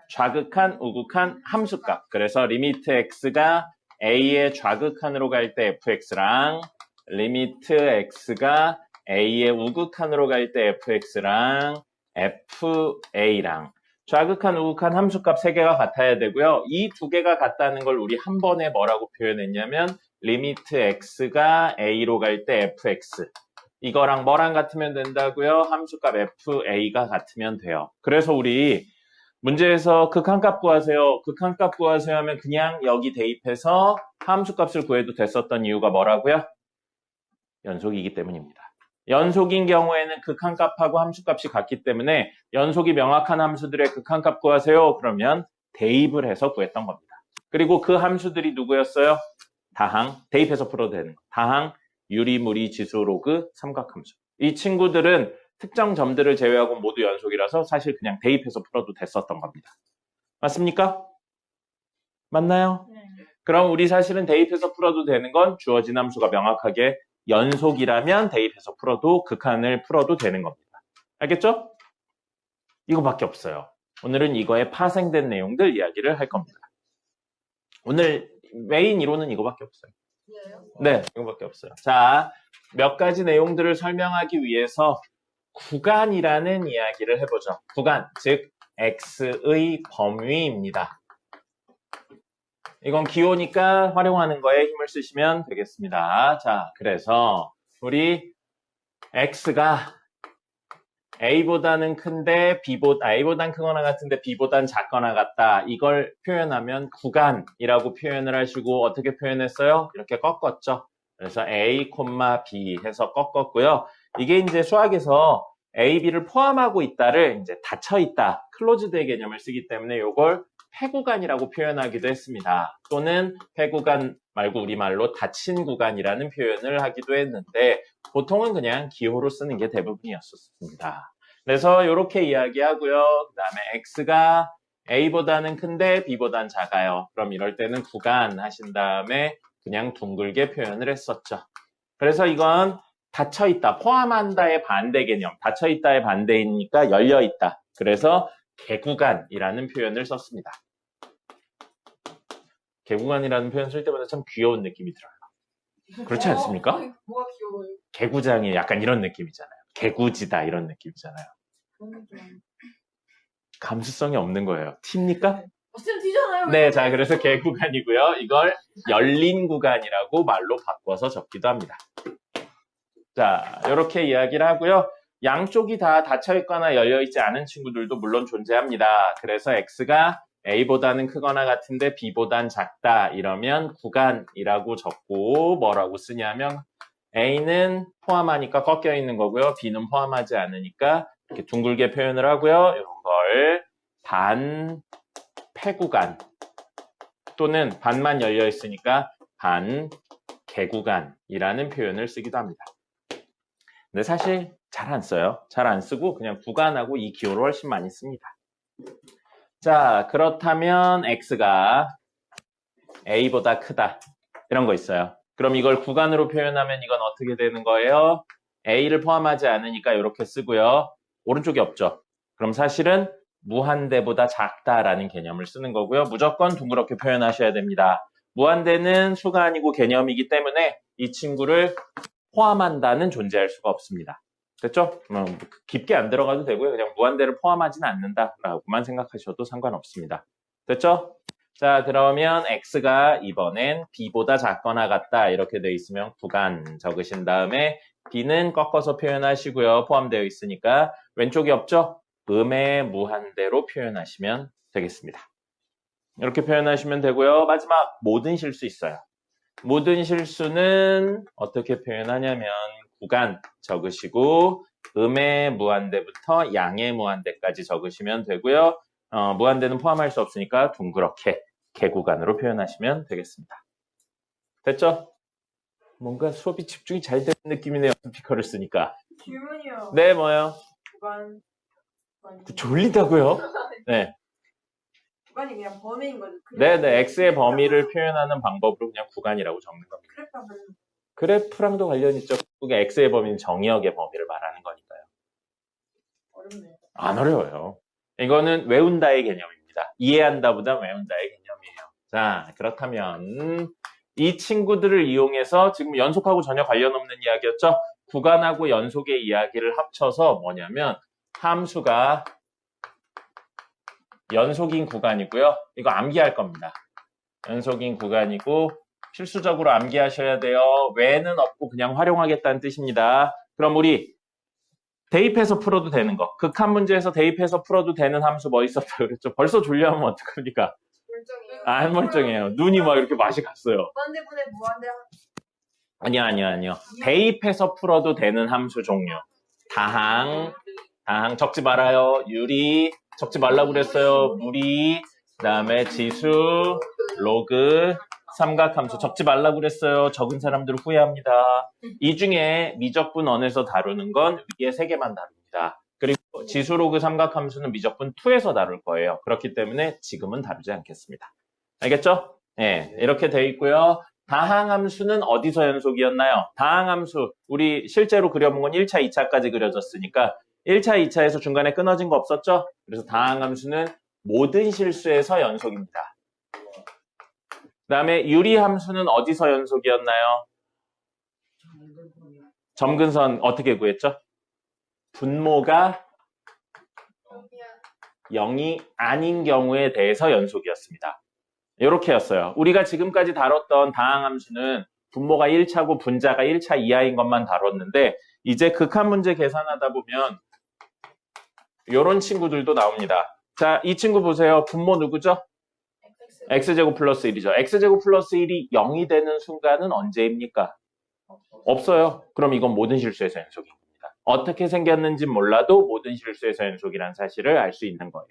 좌극한, 우극한 함수값. 그래서 리미트 x가 a의 좌극한으로 갈 때 fx랑 리미트 x가 a의 우극한으로 갈 때 fx랑 fa랑 좌극한, 우극한 함수값 3개가 같아야 되고요. 이 2개가 같다는 걸 우리 한 번에 뭐라고 표현했냐면 리미트 x가 a로 갈 때 fx 이거랑 뭐랑 같으면 된다고요? 함수값 fa가 같으면 돼요. 그래서 우리 문제에서 극한값 구하세요. 극한값 구하세요 하면 그냥 여기 대입해서 함수값을 구해도 됐었던 이유가 뭐라고요? 연속이기 때문입니다. 연속인 경우에는 극한값하고 함수값이 같기 때문에 연속이 명확한 함수들의 극한값 구하세요. 그러면 대입을 해서 구했던 겁니다. 그리고 그 함수들이 누구였어요? 다항, 대입해서 풀어도 되는 거. 다항, 유리무리, 지수, 로그, 삼각함수. 이 친구들은 특정 점들을 제외하고 모두 연속이라서 사실 그냥 대입해서 풀어도 됐었던 겁니다. 맞습니까? 맞나요? 네. 그럼 우리 사실은 대입해서 풀어도 되는 건 주어진 함수가 명확하게 연속이라면 대입해서 풀어도 극한을 풀어도 되는 겁니다. 알겠죠? 이거밖에 없어요. 오늘은 이거에 파생된 내용들 이야기를 할 겁니다. 오늘 메인 이론은 이거밖에 없어요. 네, 이거밖에 없어요. 자, 몇 가지 내용들을 설명하기 위해서 구간이라는 이야기를 해보죠. 구간, 즉 x의 범위입니다. 이건 기호니까 활용하는 거에 힘을 쓰시면 되겠습니다. 자, 그래서 우리 x가 A보다는 큰데 A보단 크거나 같은데 B보단 작거나 같다. 이걸 표현하면 구간이라고 표현을 하시고 어떻게 표현했어요? 이렇게 꺾었죠. 그래서 A, B 해서 꺾었고요. 이게 이제 수학에서 A, B를 포함하고 있다를 이제 닫혀 있다, 클로즈드의 개념을 쓰기 때문에 이걸 폐구간이라고 표현하기도 했습니다. 또는 폐구간 말고 우리말로 닫힌 구간이라는 표현을 하기도 했는데 보통은 그냥 기호로 쓰는 게 대부분이었습니다. 그래서 이렇게 이야기하고요. 그 다음에 X가 A보다는 큰데 B보단 작아요. 그럼 이럴 때는 구간 하신 다음에 그냥 둥글게 표현을 했었죠. 그래서 이건 닫혀있다, 포함한다의 반대 개념, 닫혀있다의 반대이니까 열려있다. 그래서 개구간이라는 표현을 썼습니다. 개구간이라는 표현 쓸 때마다 참 귀여운 느낌이 들어요. 그렇지 않습니까? 뭐가 귀여워요? 개구장이 약간 이런 느낌이잖아요. 개구지다 이런 느낌이잖아요. 감수성이 없는 거예요. 팁니까? 쌤 튀잖아요. 네, 자 그래서 개구간이고요. 이걸 열린 구간이라고 말로 바꿔서 적기도 합니다. 자, 이렇게 이야기를 하고요. 양쪽이 다 닫혀있거나 열려있지 않은 친구들도 물론 존재합니다. 그래서 X가 A보다는 크거나 같은데 B보단 작다 이러면 구간이라고 적고 뭐라고 쓰냐면 A는 포함하니까 꺾여 있는 거고요. B는 포함하지 않으니까 이렇게 둥글게 표현을 하고요. 이런 걸 반폐구간 또는 반만 열려 있으니까 반개구간이라는 표현을 쓰기도 합니다. 근데 사실 잘 안 써요. 잘 안 쓰고 그냥 구간하고 이 기호를 훨씬 많이 씁니다. 자, 그렇다면 X가 A보다 크다. 이런 거 있어요. 그럼 이걸 구간으로 표현하면 이건 어떻게 되는 거예요? A를 포함하지 않으니까 이렇게 쓰고요. 오른쪽이 없죠. 그럼 사실은 무한대보다 작다라는 개념을 쓰는 거고요. 무조건 둥그렇게 표현하셔야 됩니다. 무한대는 수가 아니고 개념이기 때문에 이 친구를 포함한다는 존재할 수가 없습니다. 됐죠? 깊게 안 들어가도 되고요. 그냥 무한대를 포함하지는 않는다라고만 생각하셔도 상관없습니다. 됐죠? 자, 그러면 X가 이번엔 B보다 작거나 같다 이렇게 돼 있으면 구간 적으신 다음에 B는 꺾어서 표현하시고요. 포함되어 있으니까 왼쪽이 없죠? 음의 무한대로 표현하시면 되겠습니다. 이렇게 표현하시면 되고요. 마지막 모든 실수 있어요. 모든 실수는 어떻게 표현하냐면 구간 적으시고 음의 무한대부터 양의 무한대까지 적으시면 되고요. 무한대는 포함할 수 없으니까 둥그렇게 개구간으로 표현하시면 되겠습니다. 됐죠? 뭔가 수업이 집중이 잘 되는 느낌이네요. 스피커를 쓰니까. 질문이요. 네, 뭐요? 구간. 졸리다고요? 네. 구간이 그냥 범위인 거죠. 네네, X의 범위를 표현하는 방법으로 그냥 구간이라고 적는 겁니다. 그래프랑도 관련 있죠. 그게 X의 범위는 정의역의 범위를 말하는 거니까요. 어렵네요. 안 어려워요. 이거는 외운다의 개념입니다. 이해한다보다 외운다의 개념이에요. 자, 그렇다면 이 친구들을 이용해서 지금 연속하고 전혀 관련 없는 이야기였죠. 구간하고 연속의 이야기를 합쳐서 뭐냐면 함수가 연속인 구간이고요. 이거 암기할 겁니다. 연속인 구간이고 필수적으로 암기하셔야 돼요. 외는 없고 그냥 활용하겠다는 뜻입니다. 그럼 우리 대입해서 풀어도 되는 거. 극한 문제에서 대입해서 풀어도 되는 함수 뭐 있었다 그랬죠? 벌써 졸려하면 어떡합니까? 멀쩡해요. 안 멀쩡해요. 눈이 막 이렇게 맛이 갔어요. 무한대분의 무한대. 아니요. 대입해서 풀어도 되는 함수 종류. 다항 적지 말아요. 유리 적지 말라고 그랬어요. 무리, 그 다음에 지수, 로그, 삼각함수 적지 말라고 그랬어요. 적은 사람들 후회합니다. 이 중에 미적분 1에서 다루는 건 위에 3개만 다룹니다. 그리고 지수, 로그, 삼각함수는 미적분 2에서 다룰 거예요. 그렇기 때문에 지금은 다루지 않겠습니다. 알겠죠? 네, 이렇게 돼 있고요. 다항함수는 어디서 연속이었나요? 다항함수, 우리 실제로 그려본 건 1차, 2차까지 그려졌으니까 1차, 2차에서 중간에 끊어진 거 없었죠? 그래서 다항함수는 모든 실수에서 연속입니다. 그 다음에 유리함수는 어디서 연속이었나요? 점근선 어떻게 구했죠? 분모가 0이 아닌 경우에 대해서 연속이었습니다. 이렇게였어요. 우리가 지금까지 다뤘던 다항함수는 분모가 1차고 분자가 1차 이하인 것만 다뤘는데 이제 극한 문제 계산하다 보면 요런 친구들도 나옵니다. 자, 이 친구 보세요. 분모 누구죠? x제곱 플러스 1이죠. x제곱 플러스 1이 0이 되는 순간은 언제입니까? 없어요. 그럼 이건 모든 실수에서 연속인 겁니다. 어떻게 생겼는지 몰라도 모든 실수에서 연속이라는 사실을 알 수 있는 거예요.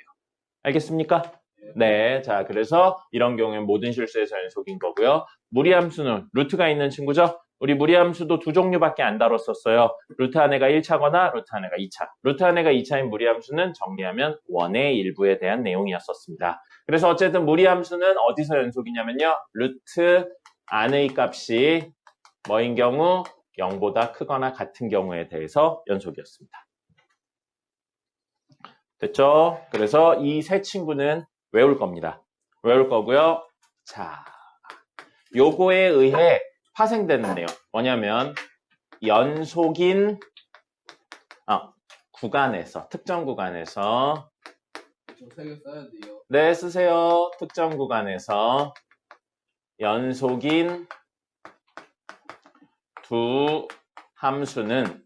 알겠습니까? 네. 자, 그래서 이런 경우엔 모든 실수에서 연속인 거고요. 무리함수는 루트가 있는 친구죠? 우리 무리함수도 두 종류밖에 안 다뤘었어요. 루트 안에가 1차거나 루트 안에가 2차. 루트 안에가 2차인 무리함수는 정리하면 원의 일부에 대한 내용이었었습니다. 그래서 어쨌든 무리함수는 어디서 연속이냐면요. 루트 안의 값이 뭐인 경우 0보다 크거나 같은 경우에 대해서 연속이었습니다. 됐죠? 그래서 이 세 친구는 외울 겁니다. 외울 거고요. 자, 요거에 의해 파생되는 내용. 뭐냐면 연속인 구간에서, 특정 구간에서 색을 써야 돼요. 네, 쓰세요. 특정 구간에서 연속인 두 함수는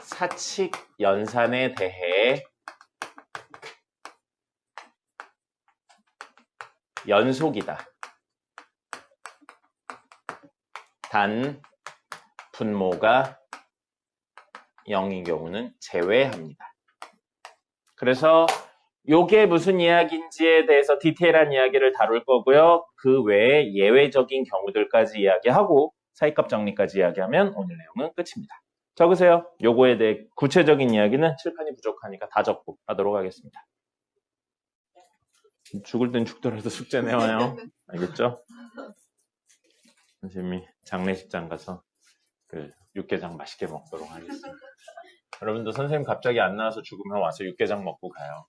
사칙 연산에 대해 연속이다. 단 분모가 0인 경우는 제외합니다. 그래서 요게 무슨 이야기인지에 대해서 디테일한 이야기를 다룰 거고요. 그 외에 예외적인 경우들까지 이야기하고 사이값 정리까지 이야기하면 오늘 내용은 끝입니다. 적으세요. 요거에 대해 구체적인 이야기는 칠판이 부족하니까 다 적고 하도록 하겠습니다. 죽을 땐 죽더라도 숙제 내와요. 알겠죠? 선생님이 장례식장 가서 그 육개장 맛있게 먹도록 하겠습니다. 여러분도 선생님 갑자기 안 나와서 죽으면 와서 육개장 먹고 가요.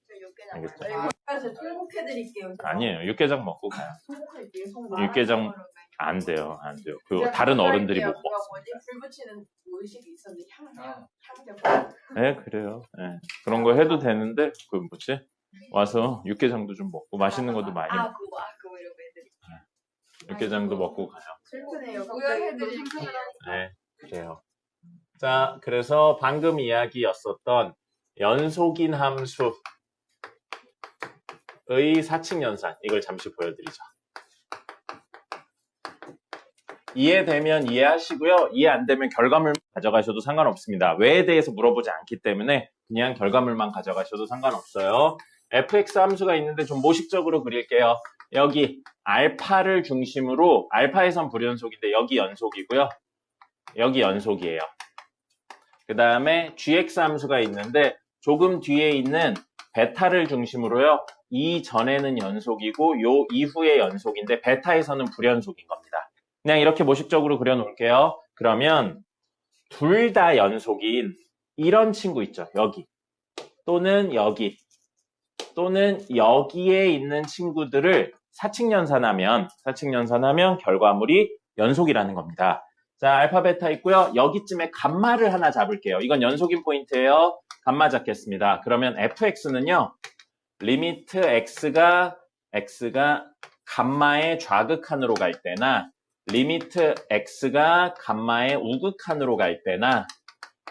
알겠죠? 제가 통곡해드릴게요. 아니에요. 육개장 먹고 가요. 통곡할게요. 육개장 안 돼요. 안 돼요. 그 다른 어른들이 못 먹습니다. 불 붙이는 의식이 있었는데 향 네, 그래요. 네. 그런 거 해도 되는데 그 뭐지? 와서 육개장도 좀 먹고 맛있는 것도 많이 먹고 그거 이러고 애들이. 육개장도 먹고 가요. 슬프네요. 구현해드릴게요. 네, 그래요. 자, 그래서 방금 이야기였었던 연속인 함수의 사칙 연산, 이걸 잠시 보여드리죠. 이해되면 이해하시고요. 이해 안 되면 결과물 가져가셔도 상관없습니다. 왜에 대해서 물어보지 않기 때문에 그냥 결과물만 가져가셔도 상관없어요. fx 함수가 있는데 좀 모식적으로 그릴게요. 여기 알파를 중심으로, 알파에선 불연속인데 여기 연속이고요. 여기 연속이에요. 그 다음에 gx 함수가 있는데 조금 뒤에 있는 베타를 중심으로요. 이 전에는 연속이고 요 이후에 연속인데 베타에서는 불연속인 겁니다. 그냥 이렇게 모식적으로 그려놓을게요. 그러면 둘 다 연속인 이런 친구 있죠. 여기 또는 여기 또는 여기에 있는 친구들을 사칙연산하면 결과물이 연속이라는 겁니다. 자, 알파 베타 있고요. 여기쯤에 감마를 하나 잡을게요. 이건 연속인 포인트예요. 감마 잡겠습니다. 그러면 fx는요. 리미트 x가 감마의 좌극한으로 갈 때나 리미트 x가 감마의 우극한으로 갈 때나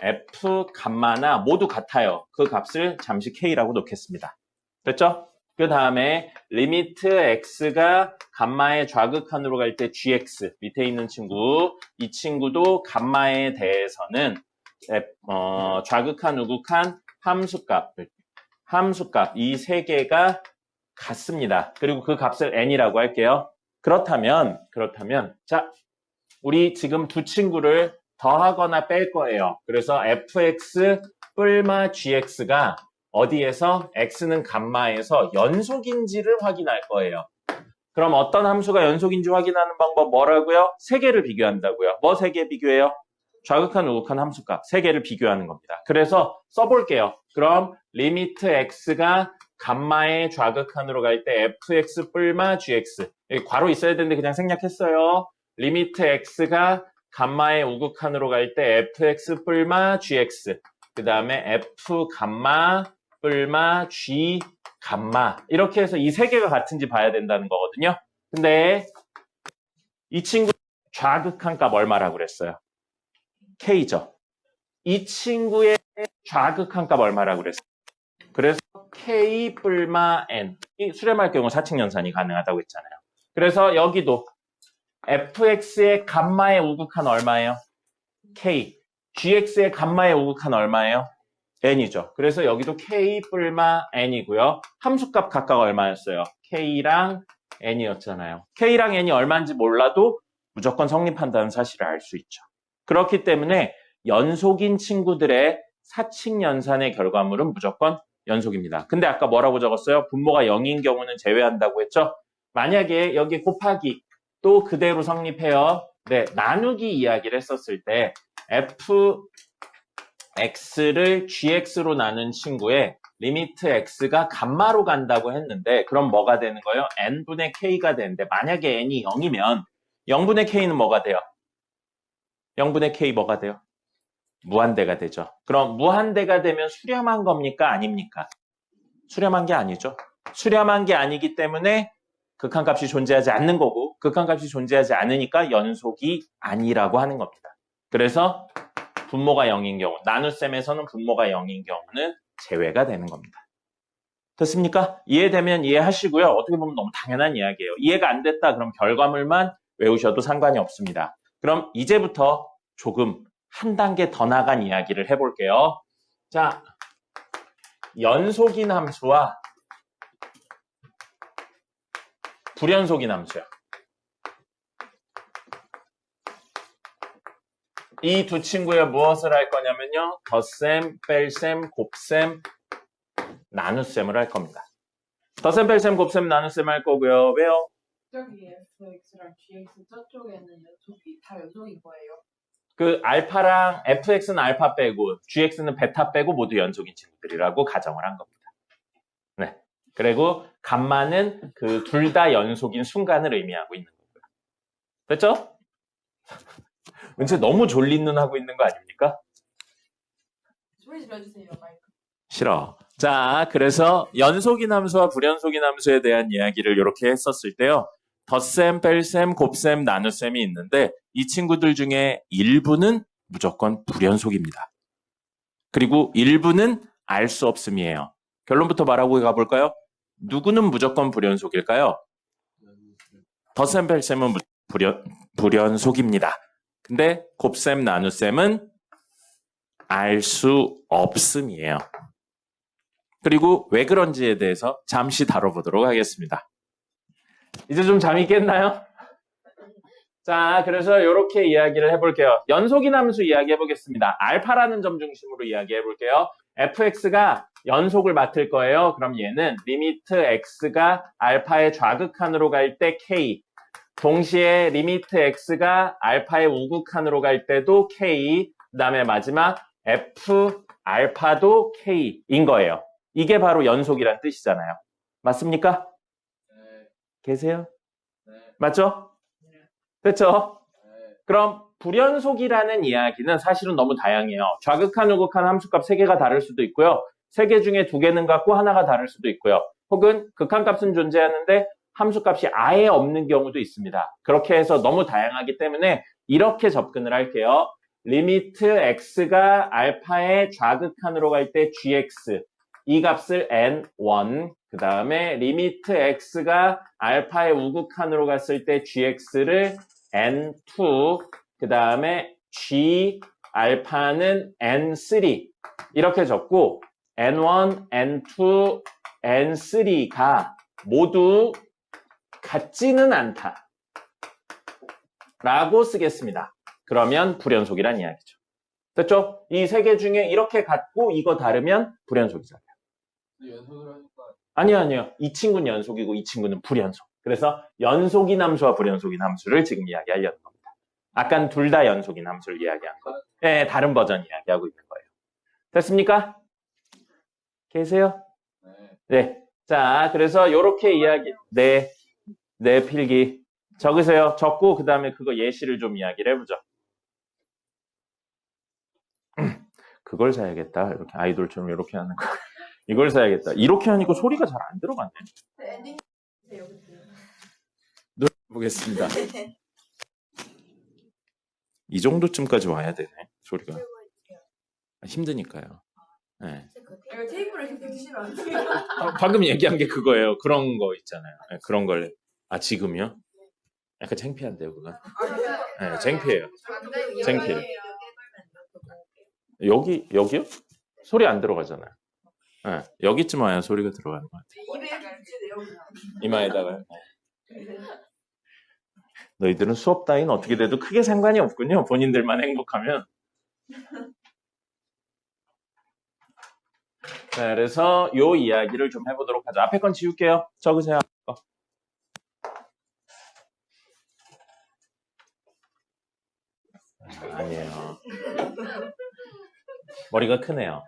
f 감마나 모두 같아요. 그 값을 잠시 k라고 놓겠습니다. 됐죠? 그 다음에 리미트 x가 감마의 좌극한으로 갈 때 gx 밑에 있는 친구, 이 친구도 감마에 대해서는 좌극한, 우극한, 함수값 이 세 개가 같습니다. 그리고 그 값을 n이라고 할게요. 그렇다면 자, 우리 지금 두 친구를 더하거나 뺄 거예요. 그래서 fx 뿔마 gx가 어디에서 x는 감마에서 연속인지를 확인할 거예요. 그럼 어떤 함수가 연속인지 확인하는 방법 뭐라고요? 세 개를 비교한다고요. 뭐 세 개 비교해요? 좌극한, 우극한 함수값 세 개를 비교하는 겁니다. 그래서 써볼게요. 그럼 리미트 x가 감마의 좌극한으로 갈 때 fx 뿔마 gx 여기 괄호 있어야 되는데 그냥 생략했어요. 리미트 x가 감마의 우극한으로 갈 때 fx 뿔마 gx 그 다음에 f 감마 뿔마 g 감마 이렇게 해서 이 세 개가 같은지 봐야 된다는 거거든요. 근데 이 친구 좌극한 값 얼마라고 그랬어요? k죠. 이 친구의 좌극한 값 얼마라고 그랬어? 그래서 K 뿔마 N. 이 수렴할 경우 사칙연산이 가능하다고 했잖아요. 그래서 여기도 fx의 감마의 우극한 얼마예요? K. gx의 감마의 우극한 얼마예요? n이죠. 그래서 여기도 K 뿔마 N이고요. 함수값 각각 얼마였어요? K랑 N이었잖아요. K랑 N이 얼마인지 몰라도 무조건 성립한다는 사실을 알 수 있죠. 그렇기 때문에 연속인 친구들의 사칙연산의 결과물은 무조건 연속입니다. 근데 아까 뭐라고 적었어요? 분모가 0인 경우는 제외한다고 했죠? 만약에 여기 곱하기 또 그대로 성립해요. 네, 나누기 이야기를 했었을 때 fx를 gx로 나눈 친구의 리미트 x가 감마로 간다고 했는데 그럼 뭐가 되는 거예요? n분의 k가 되는데 만약에 n이 0이면 0분의 k는 뭐가 돼요? 0분의 k 뭐가 돼요? 무한대가 되죠. 그럼 무한대가 되면 수렴한 겁니까? 아닙니까? 수렴한 게 아니죠. 수렴한 게 아니기 때문에 극한값이 존재하지 않는 거고 극한값이 존재하지 않으니까 연속이 아니라고 하는 겁니다. 그래서 분모가 0인 경우, 나눗셈에서는 분모가 0인 경우는 제외가 되는 겁니다. 됐습니까? 이해되면 이해하시고요. 어떻게 보면 너무 당연한 이야기예요. 이해가 안 됐다 그럼 결과물만 외우셔도 상관이 없습니다. 그럼 이제부터 조금 한 단계 더 나간 이야기를 해볼게요. 자, 연속인 함수와 불연속인 함수요. 이 두 친구에 무엇을 할 거냐면요. 덧셈, 뺄셈, 곱셈, 나눗셈을 할 겁니다. 덧셈, 뺄셈, 곱셈, 나눗셈 할 거고요. 왜요? 저기 fx랑 gx 저쪽에는 연속이 다 연속인 거예요. 그 알파랑 fx는 알파 빼고 gx는 베타 빼고 모두 연속인 친구들이라고 가정을 한 겁니다. 네. 그리고 감마는 그 둘 다 연속인 순간을 의미하고 있는 거고요. 됐죠? 왠지 너무 졸린 눈 하고 있는 거 아닙니까? 소리 질러주세요, 마이크. 싫어. 자, 그래서 연속인 함수와 불연속인 함수에 대한 이야기를 이렇게 했었을 때요. 덧셈, 뺄셈, 곱셈, 나눗셈이 있는데 이 친구들 중에 일부는 무조건 불연속입니다. 그리고 일부는 알 수 없음이에요. 결론부터 말하고 가볼까요? 누구는 무조건 불연속일까요? 덧셈, 뺄셈은 불연속입니다. 근데 곱셈, 나눗셈은 알 수 없음이에요. 그리고 왜 그런지에 대해서 잠시 다뤄보도록 하겠습니다. 이제 좀 잠이 깼나요? 자, 그래서 이렇게 이야기를 해볼게요. 연속인 함수 이야기해보겠습니다. 알파라는 점 중심으로 이야기해볼게요. fx가 연속을 맡을 거예요. 그럼 얘는 리미트 x가 알파의 좌극한으로 갈 때 k, 동시에 리미트 x가 알파의 우극한으로 갈 때도 k, 그 다음에 마지막 f 알파도 k인 거예요. 이게 바로 연속이란 뜻이잖아요. 맞습니까? 네. 계세요? 네. 맞죠? 됐죠? 네. 그럼 불연속이라는 이야기는 사실은 너무 다양해요. 좌극한, 우극한 함수값 3개가 다를 수도 있고요. 3개 중에 2개는 같고 하나가 다를 수도 있고요. 혹은 극한값은 존재하는데 함수값이 아예 없는 경우도 있습니다. 그렇게 해서 너무 다양하기 때문에 이렇게 접근을 할게요. 리미트 x가 알파의 좌극한으로 갈 때 gx, 이 값을 n1, 그 다음에 리미트 x가 알파의 우극한으로 갔을 때 gx를 n2, 그 다음에 g 알파는 n3 이렇게 적고 n1, n2, n3가 모두 같지는 않다 라고 쓰겠습니다. 그러면 불연속이란 이야기죠. 됐죠? 이 세 개 중에 이렇게 같고 이거 다르면 불연속이잖아요. 연속을 하니까 아니요. 이 친구는 연속이고 이 친구는 불연속. 그래서 연속인 함수와 불연속인 함수를 지금 이야기하려는 겁니다. 아까는 둘 다 연속인 함수를 이야기한 거. 네, 다른 버전 이야기하고 있는 거예요. 됐습니까? 계세요? 네. 네. 자, 그래서 이렇게 이야기, 네, 필기. 적으세요. 적고, 그 다음에 그거 예시를 좀 이야기를 해보죠. 그걸 사야겠다. 이렇게 아이돌처럼 이렇게 하는 거. 이걸 사야겠다. 이렇게 하니까 소리가 잘 안 들어가네. 엔딩 해주세요, 그때. 노래 보겠습니다. 이 정도쯤까지 와야 되네, 소리가. 힘드니까요. 네. 이거 테이프를 이렇게 붙이시면 안 돼요. 방금 얘기한 게 그거예요. 그런 거 있잖아요. 네, 그런 걸. 아, 지금요? 약간 창피한데요, 그건? 네, 창피해요. 창피해요. 여기요? 소리 안 들어가잖아요. 네, 여기쯤 와야 소리가 들어가는 것 같아요. 입에 이렇게 붙이세요. 그냥. 이마에다가요. 너희들은 수업 따윈 어떻게 돼도 크게 상관이 없군요. 본인들만 행복하면. 자, 그래서 요 이야기를 좀 해보도록 하죠. 앞에 건 지울게요. 적으세요. 아니에요. 머리가 크네요.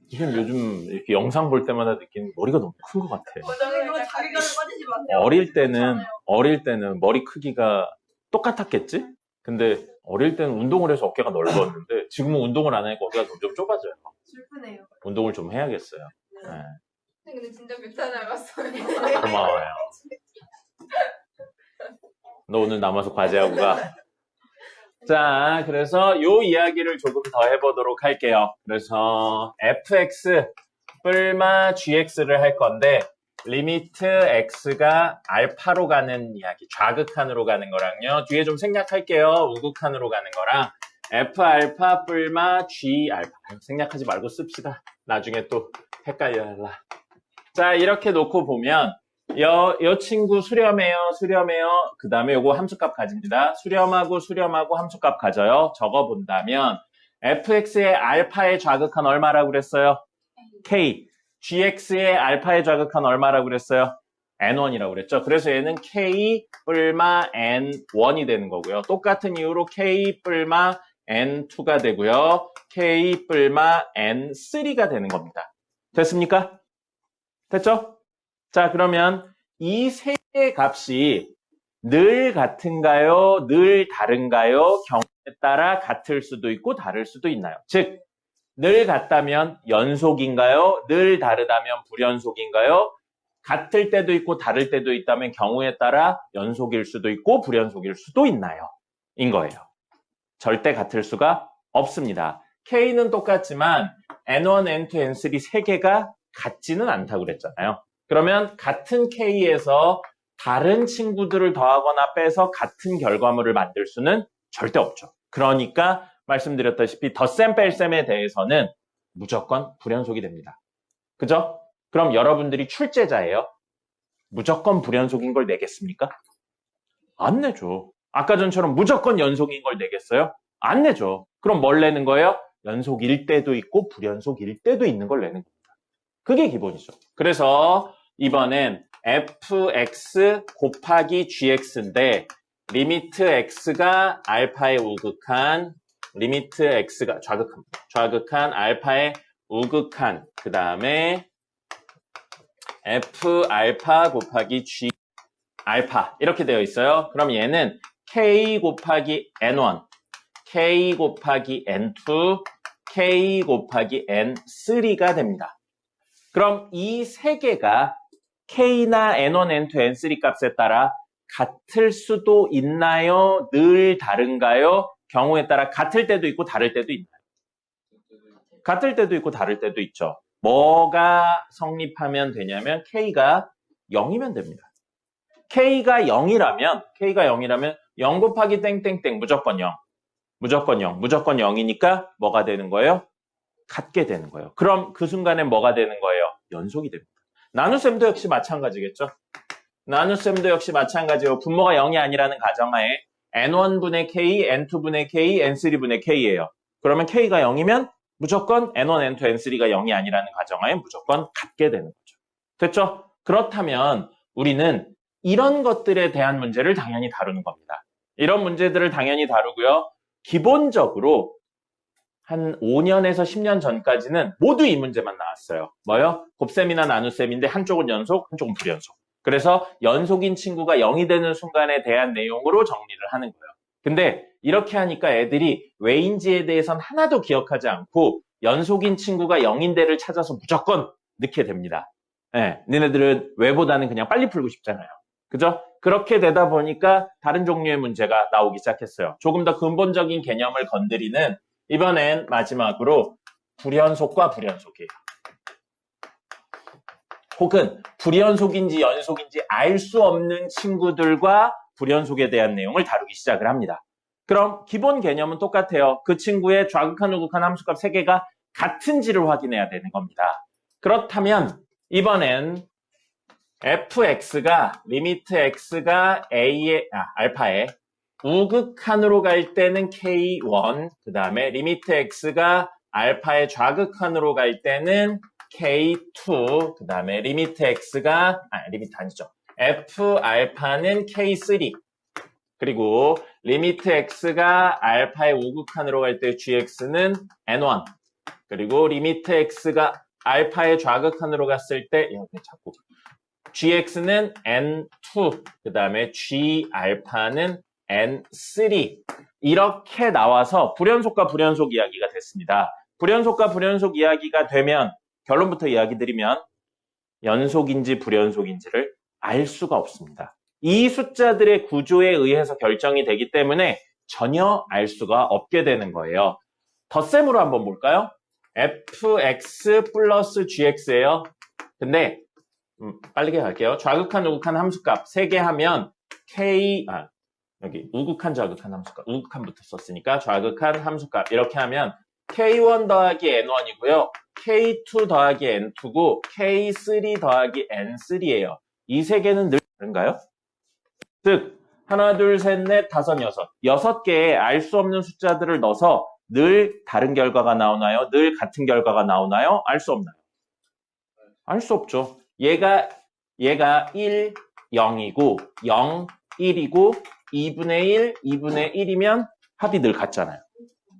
지금 요즘 이렇게 영상 볼 때마다 느끼는 머리가 너무 큰 것 같아요. 저는 그거 자기가 빠지지 마세요. 어릴 때는 머리 크기가 똑같았겠지? 근데 어릴 때는 운동을 해서 어깨가 넓었는데 지금은 운동을 안 하니까 어깨가 점점 좁아져요. 슬프네요. 운동을 좀 해야겠어요. 네. 근데 진짜 뮤타 나갔어요. 고마워요. 너 오늘 남아서 과제하고 가. 자, 그래서 요 이야기를 조금 더 해보도록 할게요. 그래서 fx 뿔마 gx를 할 건데 리미트 x가 알파로 가는 이야기, 좌극한으로 가는 거랑요. 뒤에 좀 생략할게요. 우극한으로 가는 거랑 f 알파 뿔마 g 알파. 생략하지 말고 씁시다. 나중에 또 헷갈려라. 자, 이렇게 놓고 보면 요 친구 수렴해요. 그 다음에 요거 함수값 가집니다. 수렴하고 함수값 가져요. 적어본다면 fx의 알파의 좌극한 얼마라고 그랬어요? k. gx의 알파의 좌극한 얼마라고 그랬어요? n1이라고 그랬죠. 그래서 얘는 k 뿔마 n1이 되는 거고요. 똑같은 이유로 k 뿔마 n2가 되고요. k 뿔마 n3가 되는 겁니다. 됐습니까? 됐죠? 자, 그러면 이 세 개의 값이 늘 같은가요? 늘 다른가요? 경우에 따라 같을 수도 있고 다를 수도 있나요? 즉, 늘 같다면 연속인가요? 늘 다르다면 불연속인가요? 같을 때도 있고 다를 때도 있다면 경우에 따라 연속일 수도 있고 불연속일 수도 있나요? 인 거예요. 절대 같을 수가 없습니다. K는 똑같지만 N1, N2, N3 세 개가 같지는 않다고 그랬잖아요. 그러면 같은 K에서 다른 친구들을 더하거나 빼서 같은 결과물을 만들 수는 절대 없죠. 그러니까 말씀드렸다시피 덧셈 뺄셈에 대해서는 무조건 불연속이 됩니다. 그죠? 그럼 여러분들이 출제자예요. 무조건 불연속인 걸 내겠습니까? 안 내죠. 아까 전처럼 무조건 연속인 걸 내겠어요? 안 내죠. 그럼 뭘 내는 거예요? 연속일 때도 있고 불연속일 때도 있는 걸 내는 겁니다. 그게 기본이죠. 그래서 이번엔 fx 곱하기 gx인데 리미트 x가 알파의 우극한, 리미트 x가 좌극한 알파의 우극한, 그 다음에 f 알파 곱하기 g 알파 이렇게 되어 있어요. 그럼 얘는 k 곱하기 n1, k 곱하기 n2, k 곱하기 n3가 됩니다. 그럼 이 세 개가 k나 n1, n2, n3 값에 따라 같을 수도 있나요? 늘 다른가요? 경우에 따라 같을 때도 있고 다를 때도 있나요? 같을 때도 있고 다를 때도 있죠. 뭐가 성립하면 되냐면 k가 0이면 됩니다. k가 0이라면 0 곱하기 땡땡땡 무조건 0. 무조건 0이니까 뭐가 되는 거예요? 같게 되는 거예요. 그럼 그 순간에 뭐가 되는 거예요? 연속이 됩니다. 나눗셈도 역시 마찬가지겠죠? 나눗셈도 역시 마찬가지고 분모가 0이 아니라는 가정하에 n1분의 k, n2분의 k, n3분의 k예요. 그러면 k가 0이면 무조건 n1, n2, n3가 0이 아니라는 가정하에 무조건 같게 되는 거죠. 됐죠? 그렇다면 우리는 이런 것들에 대한 문제를 당연히 다루는 겁니다. 이런 문제들을 당연히 다루고요. 기본적으로 한 5년에서 10년 전까지는 모두 이 문제만 나왔어요. 뭐요? 곱셈이나 나눗셈인데 한쪽은 연속, 한쪽은 불연속. 그래서 연속인 친구가 0이 되는 순간에 대한 내용으로 정리를 하는 거예요. 근데 이렇게 하니까 애들이 왜인지에 대해서는 하나도 기억하지 않고 연속인 친구가 0인데를 찾아서 무조건 넣게 됩니다. 네, 니네들은 왜보다는 그냥 빨리 풀고 싶잖아요. 그죠? 그렇게 되다 보니까 다른 종류의 문제가 나오기 시작했어요. 조금 더 근본적인 개념을 건드리는 이번엔 마지막으로 불연속과 불연속이에요. 혹은 불연속인지 연속인지 알 수 없는 친구들과 불연속에 대한 내용을 다루기 시작을 합니다. 그럼 기본 개념은 똑같아요. 그 친구의 좌극한 우극한 함수값 3개가 같은지를 확인해야 되는 겁니다. 그렇다면 이번엔 fx가 리미트 x가 알파에 우극한으로 갈 때는 k1, 그 다음에 리미트 x가 알파의 좌극한으로 갈 때는 k2, 그 다음에 리미트 x가 리미트 아니죠. f 알파는 k3, 그리고 리미트 x가 알파의 우극한으로 갈 때 gx는 n1, 그리고 리미트 x가 알파의 좌극한으로 갔을 때 자꾸 gx는 n2, 그 다음에 g 알파는 n3 이렇게 나와서 불연속과 불연속 이야기가 됐습니다. 불연속과 불연속 이야기가 되면 결론부터 이야기 드리면 연속인지 불연속인지를 알 수가 없습니다. 이 숫자들의 구조에 의해서 결정이 되기 때문에 전혀 알 수가 없게 되는 거예요. 덧셈으로 한번 볼까요? fx 플러스 gx예요. 근데 빠르게 갈게요. 좌극한 우극한 함수값 3개 하면 여기 우극한 좌극한 함수값, 우극한부터 썼으니까 좌극한 함수값 이렇게 하면 k1 더하기 n1이고요. k2 더하기 n2고 k3 더하기 n3예요. 이 3개는 늘 다른가요? 즉 하나, 둘, 셋, 넷, 다섯, 여섯 개의 알 수 없는 숫자들을 넣어서 늘 다른 결과가 나오나요? 늘 같은 결과가 나오나요? 알 수 없나요? 알 수 없죠. 얘가 1, 0이고 0, 1이고 2분의 1, 2분의 1이면 합이 늘 같잖아요.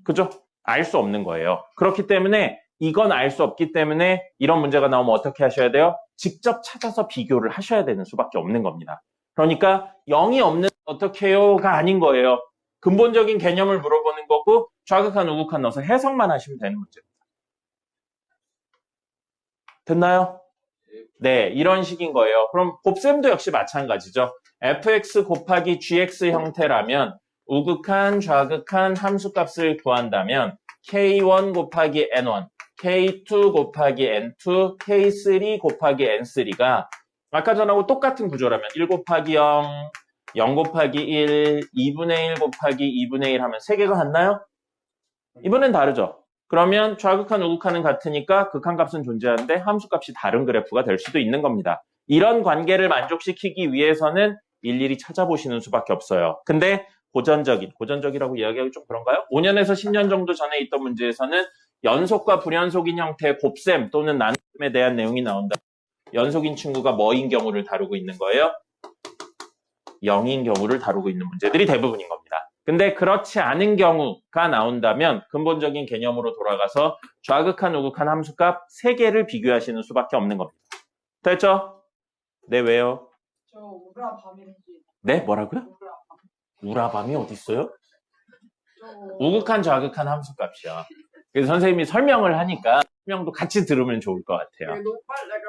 그죠? 알 수 없는 거예요. 그렇기 때문에 이건 알 수 없기 때문에 이런 문제가 나오면 어떻게 하셔야 돼요? 직접 찾아서 비교를 하셔야 되는 수밖에 없는 겁니다. 그러니까 0이 없는 어떻게 해요가 아닌 거예요. 근본적인 개념을 물어보는 거고 좌극한 우극한 넣어서 해석만 하시면 되는 문제입니다. 됐나요? 네, 이런 식인 거예요. 그럼 곱셈도 역시 마찬가지죠. fx 곱하기 gx 형태라면 우극한 좌극한 함수값을 구한다면 k1 곱하기 n1, k2 곱하기 n2, k3 곱하기 n3가 아까 전하고 똑같은 구조라면 1 곱하기 0, 0 곱하기 1, 2분의 1 곱하기 2분의 1 하면 3개가 같나요? 이번엔 다르죠. 그러면 좌극한 우극한은 같으니까 극한값은 존재하는데 함수값이 다른 그래프가 될 수도 있는 겁니다. 이런 관계를 만족시키기 위해서는 일일이 찾아보시는 수밖에 없어요. 근데 고전적이라고 이야기하기 좀 그런가요? 5년에서 10년 정도 전에 있던 문제에서는 연속과 불연속인 형태의 곱셈 또는 나눔에 대한 내용이 나온다. 연속인 친구가 뭐인 경우를 다루고 있는 거예요? 0인 경우를 다루고 있는 문제들이 대부분인 겁니다. 근데 그렇지 않은 경우가 나온다면 근본적인 개념으로 돌아가서 좌극한 우극한 함수값 3개를 비교하시는 수밖에 없는 겁니다. 됐죠? 네, 왜요? 저 우라밤인지. 네, 뭐라고요? 우라밤이 어디 있어요? 우극한 좌극한 함수값이요. 그래서 선생님이 설명을 하니까 설명도 같이 들으면 좋을 것 같아요. 너무 빨라요.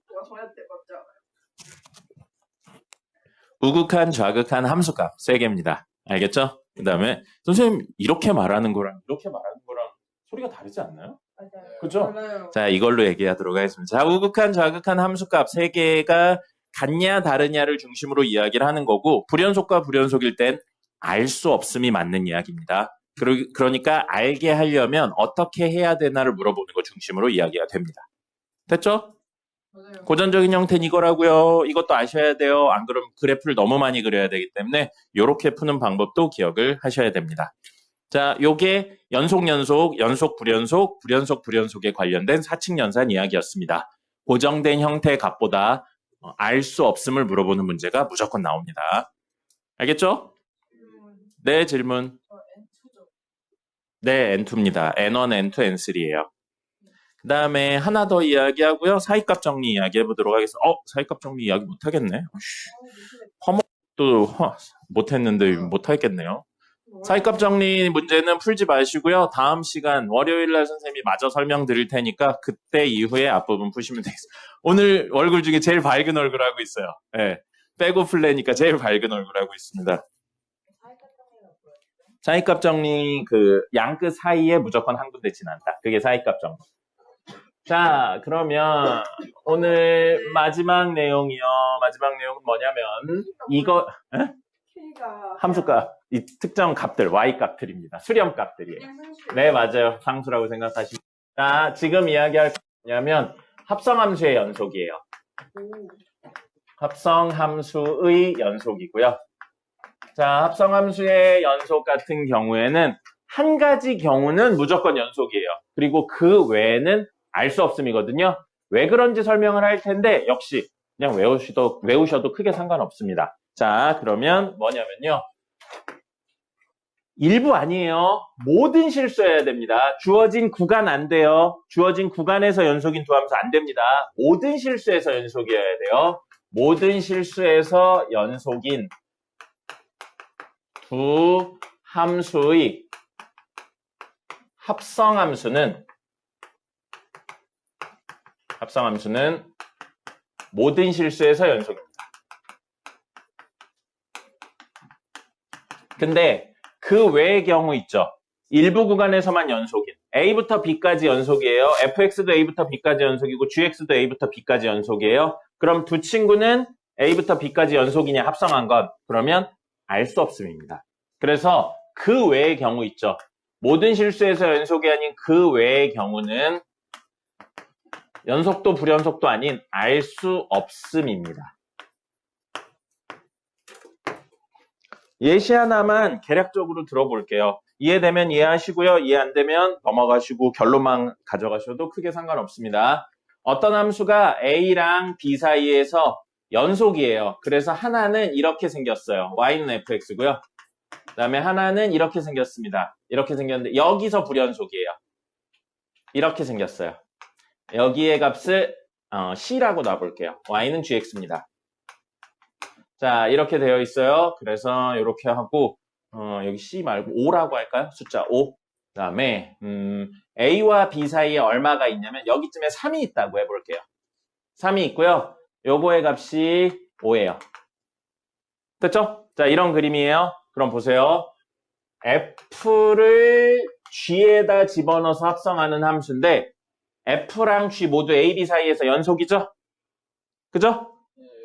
속도가 저한테 맞지 않아요? 우극한 좌극한 함수값 3개입니다. 알겠죠? 그 다음에 선생님 이렇게 말하는 거랑 이렇게 말하는 거랑 소리가 다르지 않나요? 맞아요. 그죠? 맞아요. 자, 이걸로 얘기하도록 하겠습니다. 자, 우극한 좌극한 함수값 3개가 같냐 다르냐를 중심으로 이야기를 하는 거고 불연속과 불연속일 땐 알 수 없음이 맞는 이야기입니다. 그러니까 알게 하려면 어떻게 해야 되나를 물어보는 거 중심으로 이야기가 됩니다. 됐죠? 맞아요. 고전적인 형태는 이거라고요. 이것도 아셔야 돼요. 안 그러면 그래프를 너무 많이 그려야 되기 때문에 이렇게 푸는 방법도 기억을 하셔야 됩니다. 자, 요게 연속, 불연속에 관련된 사칙연산 이야기였습니다. 고정된 형태의 값보다 알 수 없음을 물어보는 문제가 무조건 나옵니다. 알겠죠? 네, 질문. 저 N2죠. 네, N2입니다. N1, N2, N3예요. 그 다음에 하나 더 이야기하고요. 사이값 정리 이야기해 보도록 하겠습니다. 사이값 정리 이야기 못하겠네. 허먹도 못했는데 못하겠네요. 사이값 정리 문제는 풀지 마시고요. 다음 시간 월요일날 선생님이 마저 설명드릴 테니까 그때 이후에 앞부분 푸시면 되겠습니다. 오늘 얼굴 중에 제일 밝은 얼굴 하고 있어요. 네, 빼고 풀래니까 제일 밝은 얼굴 하고 있습니다. 사이값 정리 양끝 사이에 무조건 한 군데 지난다. 그게 사이값 정리. 자, 그러면 오늘 마지막 내용이요. 마지막 내용은 뭐냐면 이거 K가 함수값, 이 특정 값들, y 값들입니다. 수렴 값들이에요. 네, 맞아요. 상수라고 생각하시고. 자, 지금 이야기할 거 뭐냐면 합성함수의 연속이에요. 합성함수의 연속이고요. 자, 합성함수의 연속 같은 경우에는 한 가지 경우는 무조건 연속이에요. 그리고 그 외에는 알 수 없음이거든요. 왜 그런지 설명을 할 텐데 역시 그냥 외우셔도 크게 상관없습니다. 자, 그러면 뭐냐면요. 일부 아니에요. 모든 실수해야 됩니다. 주어진 구간 안 돼요. 주어진 구간에서 연속인 두 함수 안 됩니다. 모든 실수에서 연속이어야 돼요. 모든 실수에서 연속인 두 함수의 합성함수는 모든 실수에서 연속입니다. 근데 그 외의 경우 있죠. 일부 구간에서만 연속인. A부터 B까지 연속이에요. fx도 A부터 B까지 연속이고 gx도 A부터 B까지 연속이에요. 그럼 두 친구는 A부터 B까지 연속이냐 합성한 것. 그러면 알 수 없음입니다. 그래서 그 외의 경우 있죠. 모든 실수에서 연속이 아닌 그 외의 경우는 연속도 불연속도 아닌 알 수 없음입니다. 예시 하나만 개략적으로 들어볼게요. 이해되면 이해하시고요. 이해 안 되면 넘어가시고 결론만 가져가셔도 크게 상관없습니다. 어떤 함수가 A랑 B 사이에서 연속이에요. 그래서 하나는 이렇게 생겼어요. y는 fx고요. 그 다음에 하나는 이렇게 생겼습니다. 이렇게 생겼는데 여기서 불연속이에요. 이렇게 생겼어요. 여기의 값을 C라고 놔볼게요. Y는 GX입니다. 자, 이렇게 되어 있어요. 그래서 이렇게 하고 여기 C 말고 5라고 할까요? 숫자 5. 그 다음에 A와 B 사이에 얼마가 있냐면 여기쯤에 3이 있다고 해볼게요. 3이 있고요. 요거의 값이 5예요. 됐죠? 자, 이런 그림이에요. 그럼 보세요. F를 G에다 집어넣어서 합성하는 함수인데 F랑 G 모두 A, B 사이에서 연속이죠? 그죠?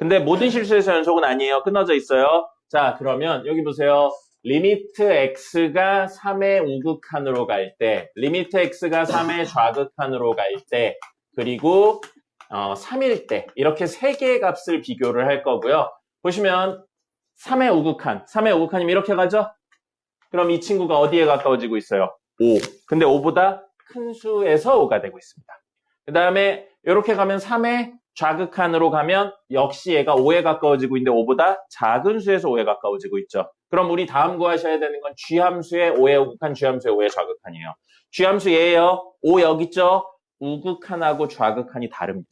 근데 모든 실수에서 연속은 아니에요. 끊어져 있어요. 자, 그러면 여기 보세요. 리미트 x가 3의 우극한으로 갈 때, 리미트 x가 3의 좌극한으로 갈 때, 그리고 3일 때 이렇게 세 개의 값을 비교를 할 거고요. 보시면 3의 우극한이면 이렇게 가죠? 그럼 이 친구가 어디에 가까워지고 있어요? 5. 근데 5보다 큰 수에서 5가 되고 있습니다. 그 다음에 이렇게 가면 3의 좌극한으로 가면 역시 얘가 5에 가까워지고 있는데 5보다 작은 수에서 5에 가까워지고 있죠. 그럼 우리 다음 구하셔야 되는 건 G함수의 5의 우극한, G함수의 5의 좌극한이에요. G함수 얘예요. 5 여기 있죠? 우극한하고 좌극한이 다릅니다.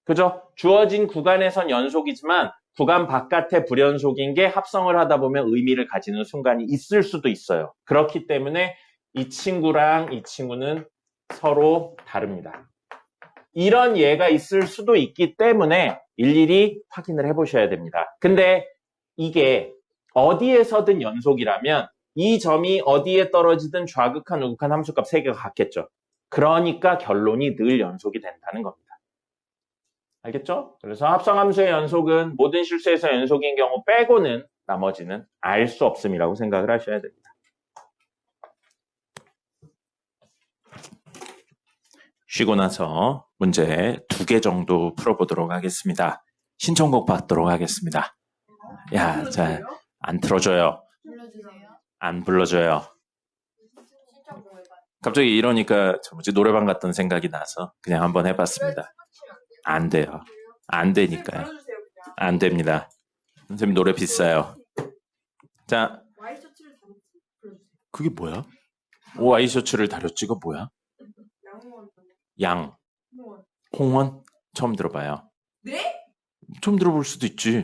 그죠? 주어진 구간에선 연속이지만 구간 바깥의 불연속인 게 합성을 하다 보면 의미를 가지는 순간이 있을 수도 있어요. 그렇기 때문에 이 친구랑 이 친구는 서로 다릅니다. 이런 예가 있을 수도 있기 때문에 일일이 확인을 해보셔야 됩니다. 근데 이게 어디에서든 연속이라면 이 점이 어디에 떨어지든 좌극한, 우극한 함수값 3개가 같겠죠. 그러니까 결론이 늘 연속이 된다는 겁니다. 알겠죠? 그래서 합성함수의 연속은 모든 실수에서 연속인 경우 빼고는 나머지는 알 수 없음이라고 생각을 하셔야 됩니다. 쉬고 나서 문제 2개 정도 풀어보도록 하겠습니다. 신청곡 받도록 하겠습니다. 야, 자, 안 틀어줘요. 불러주세요. 안 불러줘요. 신청 뭐해봐. 갑자기 이러니까 노래방 갔던 생각이 나서 그냥 한번 해봤습니다. 안 돼요. 안 되니까요. 불러주세요 그냥. 안 됩니다. 선생님 노래 비싸요. 자, 와이셔츠를 다르지. 불러주세요. 그게 뭐야? 와이셔츠를 다렸지가 뭐야? 양호원. 양, 양호원. 홍원? 처음 들어봐요. 네? 처음 들어볼 수도 있지.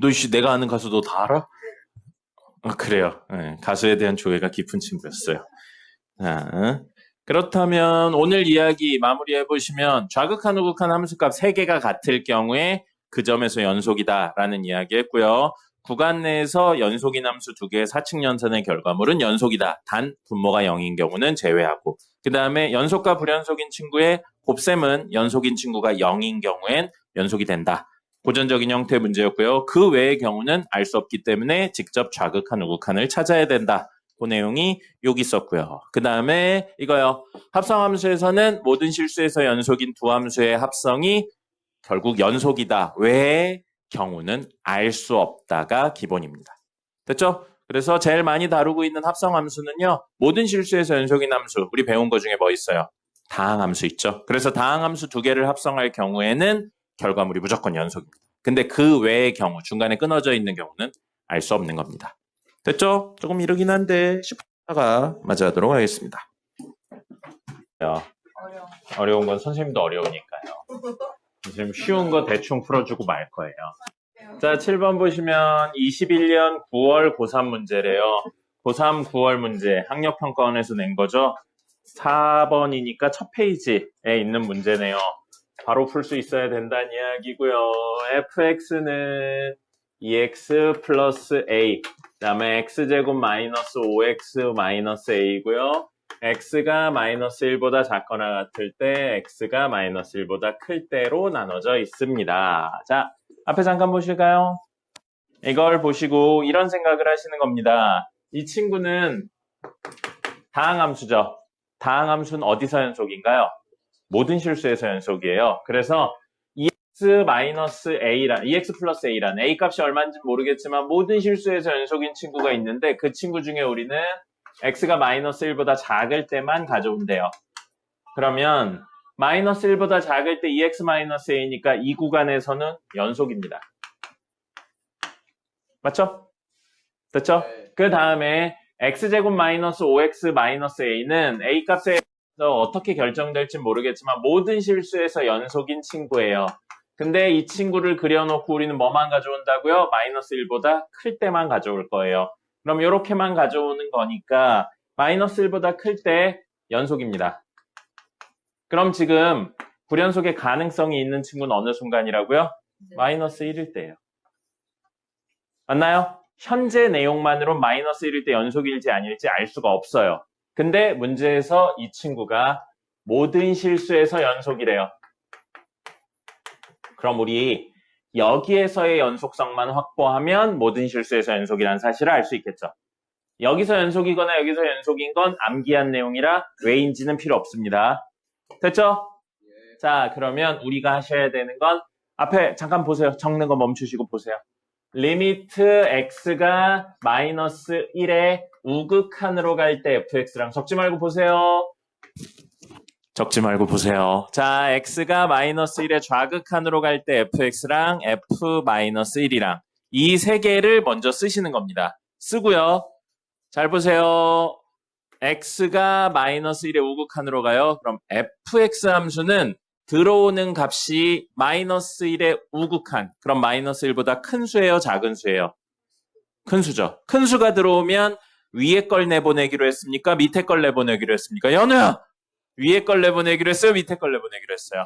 너 씨 내가 아는 가수 너 다 알아? 그래요. 네, 가수에 대한 조예가 깊은 친구였어요. 자, 그렇다면 오늘 이야기 마무리해보시면 좌극한, 우극한 함수값 3개가 같을 경우에 그 점에서 연속이다라는 이야기 했고요. 구간 내에서 연속인 함수 두 개의 사칙 연산의 결과물은 연속이다. 단 분모가 0인 경우는 제외하고. 그 다음에 연속과 불연속인 친구의 곱셈은 연속인 친구가 0인 경우엔 연속이 된다. 고전적인 형태의 문제였고요. 그 외의 경우는 알 수 없기 때문에 직접 좌극한 우극한을 찾아야 된다. 그 내용이 여기 있었고요. 그 다음에 이거요. 합성함수에서는 모든 실수에서 연속인 두 함수의 합성이 결국 연속이다. 외의 경우는 알 수 없다가 기본입니다. 됐죠? 그래서 제일 많이 다루고 있는 합성함수는요. 모든 실수에서 연속인 함수. 우리 배운 거 중에 뭐 있어요? 다항함수 있죠? 그래서 다항함수 두 개를 합성할 경우에는 결과물이 무조건 연속입니다. 근데 그 외의 경우, 중간에 끊어져 있는 경우는 알 수 없는 겁니다. 됐죠? 조금 이르긴 한데 10분다가 맞이하도록 하겠습니다. 어려운 건 선생님도 어려우니까요. 선생님 쉬운 거 대충 풀어주고 말 거예요. 자, 7번 보시면 21년 9월 고3 문제래요. 고3 9월 문제, 학력평가원에서 낸 거죠. 4번이니까 첫 페이지에 있는 문제네요. 바로 풀 수 있어야 된다는 이야기고요. fx는 2x 플러스 a, 그 다음에 x제곱 마이너스 5x 마이너스 a고요. x가 마이너스 1보다 작거나 같을 때 x가 마이너스 1보다 클 때로 나눠져 있습니다. 자, 앞에 잠깐 보실까요? 이걸 보시고 이런 생각을 하시는 겁니다. 이 친구는 다항함수죠. 다항함수는 어디서 연속인가요? 모든 실수에서 연속이에요. 그래서 EX 플러스 A란 A 값이 얼마인지 모르겠지만 모든 실수에서 연속인 친구가 있는데 그 친구 중에 우리는 X가 마이너스 1보다 작을 때만 가져온대요. 그러면 마이너스 1보다 작을 때 EX 마이너스 A니까 이 구간에서는 연속입니다. 맞죠? 됐죠? 네. 그 다음에 X제곱 마이너스 5X 마이너스 A는 A 값에 어떻게 결정될지 모르겠지만 모든 실수에서 연속인 친구예요. 근데 이 친구를 그려놓고 우리는 뭐만 가져온다고요? 마이너스 1보다 클 때만 가져올 거예요. 그럼 이렇게만 가져오는 거니까 마이너스 1보다 클 때 연속입니다. 그럼 지금 불연속의 가능성이 있는 친구는 어느 순간이라고요? 마이너스 1일 때예요. 맞나요? 현재 내용만으로 마이너스 1일 때 연속일지 아닐지 알 수가 없어요. 근데 문제에서 이 친구가 모든 실수에서 연속이래요. 그럼 우리 여기에서의 연속성만 확보하면 모든 실수에서 연속이라는 사실을 알 수 있겠죠. 여기서 연속이거나 여기서 연속인 건 암기한 내용이라 왜인지는 필요 없습니다. 됐죠? 자, 그러면 우리가 하셔야 되는 건 앞에 잠깐 보세요. 적는 거 멈추시고 보세요. 리미트 x가 마이너스 1에 우극한으로 갈 때 fx랑 적지 말고 보세요. 적지 말고 보세요. 자, x가 마이너스 1에 좌극한으로 갈 때 fx랑 f 마이너스 1이랑 이 세 개를 먼저 쓰시는 겁니다. 쓰고요. 잘 보세요. x가 마이너스 1에 우극한으로 가요. 그럼 fx 함수는 들어오는 값이 마이너스 1에 우극한. 그럼 마이너스 1보다 큰 수예요? 작은 수예요? 큰 수죠. 큰 수가 들어오면 위에 걸 내보내기로 했습니까? 밑에 걸 내보내기로 했습니까? 연우야! 위에 걸 내보내기로 했어요? 밑에 걸 내보내기로 했어요?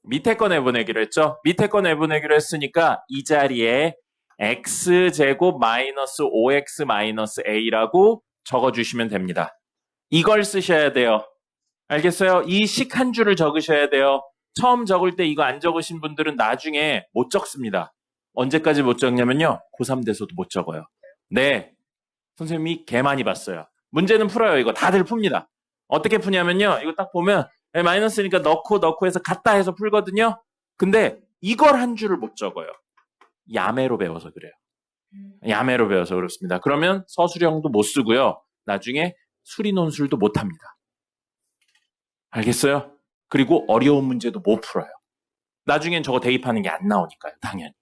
밑에 거 내보내기로 했죠? 밑에 거 내보내기로 했으니까 이 자리에 x제곱 마이너스 5x 마이너스 a라고 적어주시면 됩니다. 이걸 쓰셔야 돼요. 알겠어요? 이 식 한 줄을 적으셔야 돼요. 처음 적을 때 이거 안 적으신 분들은 나중에 못 적습니다. 언제까지 못 적냐면요. 고3 돼서도 못 적어요. 네. 선생님이 개 많이 봤어요. 문제는 풀어요. 이거 다들 풉니다. 어떻게 푸냐면요. 이거 딱 보면 마이너스니까 넣고 해서 갖다 해서 풀거든요. 근데 이걸 한 줄을 못 적어요. 야매로 배워서 그래요. 야매로 배워서 그렇습니다. 그러면 서술형도 못 쓰고요. 나중에 수리논술도 못 합니다. 알겠어요? 그리고 어려운 문제도 못 풀어요. 나중엔 저거 대입하는 게 안 나오니까요. 당연히.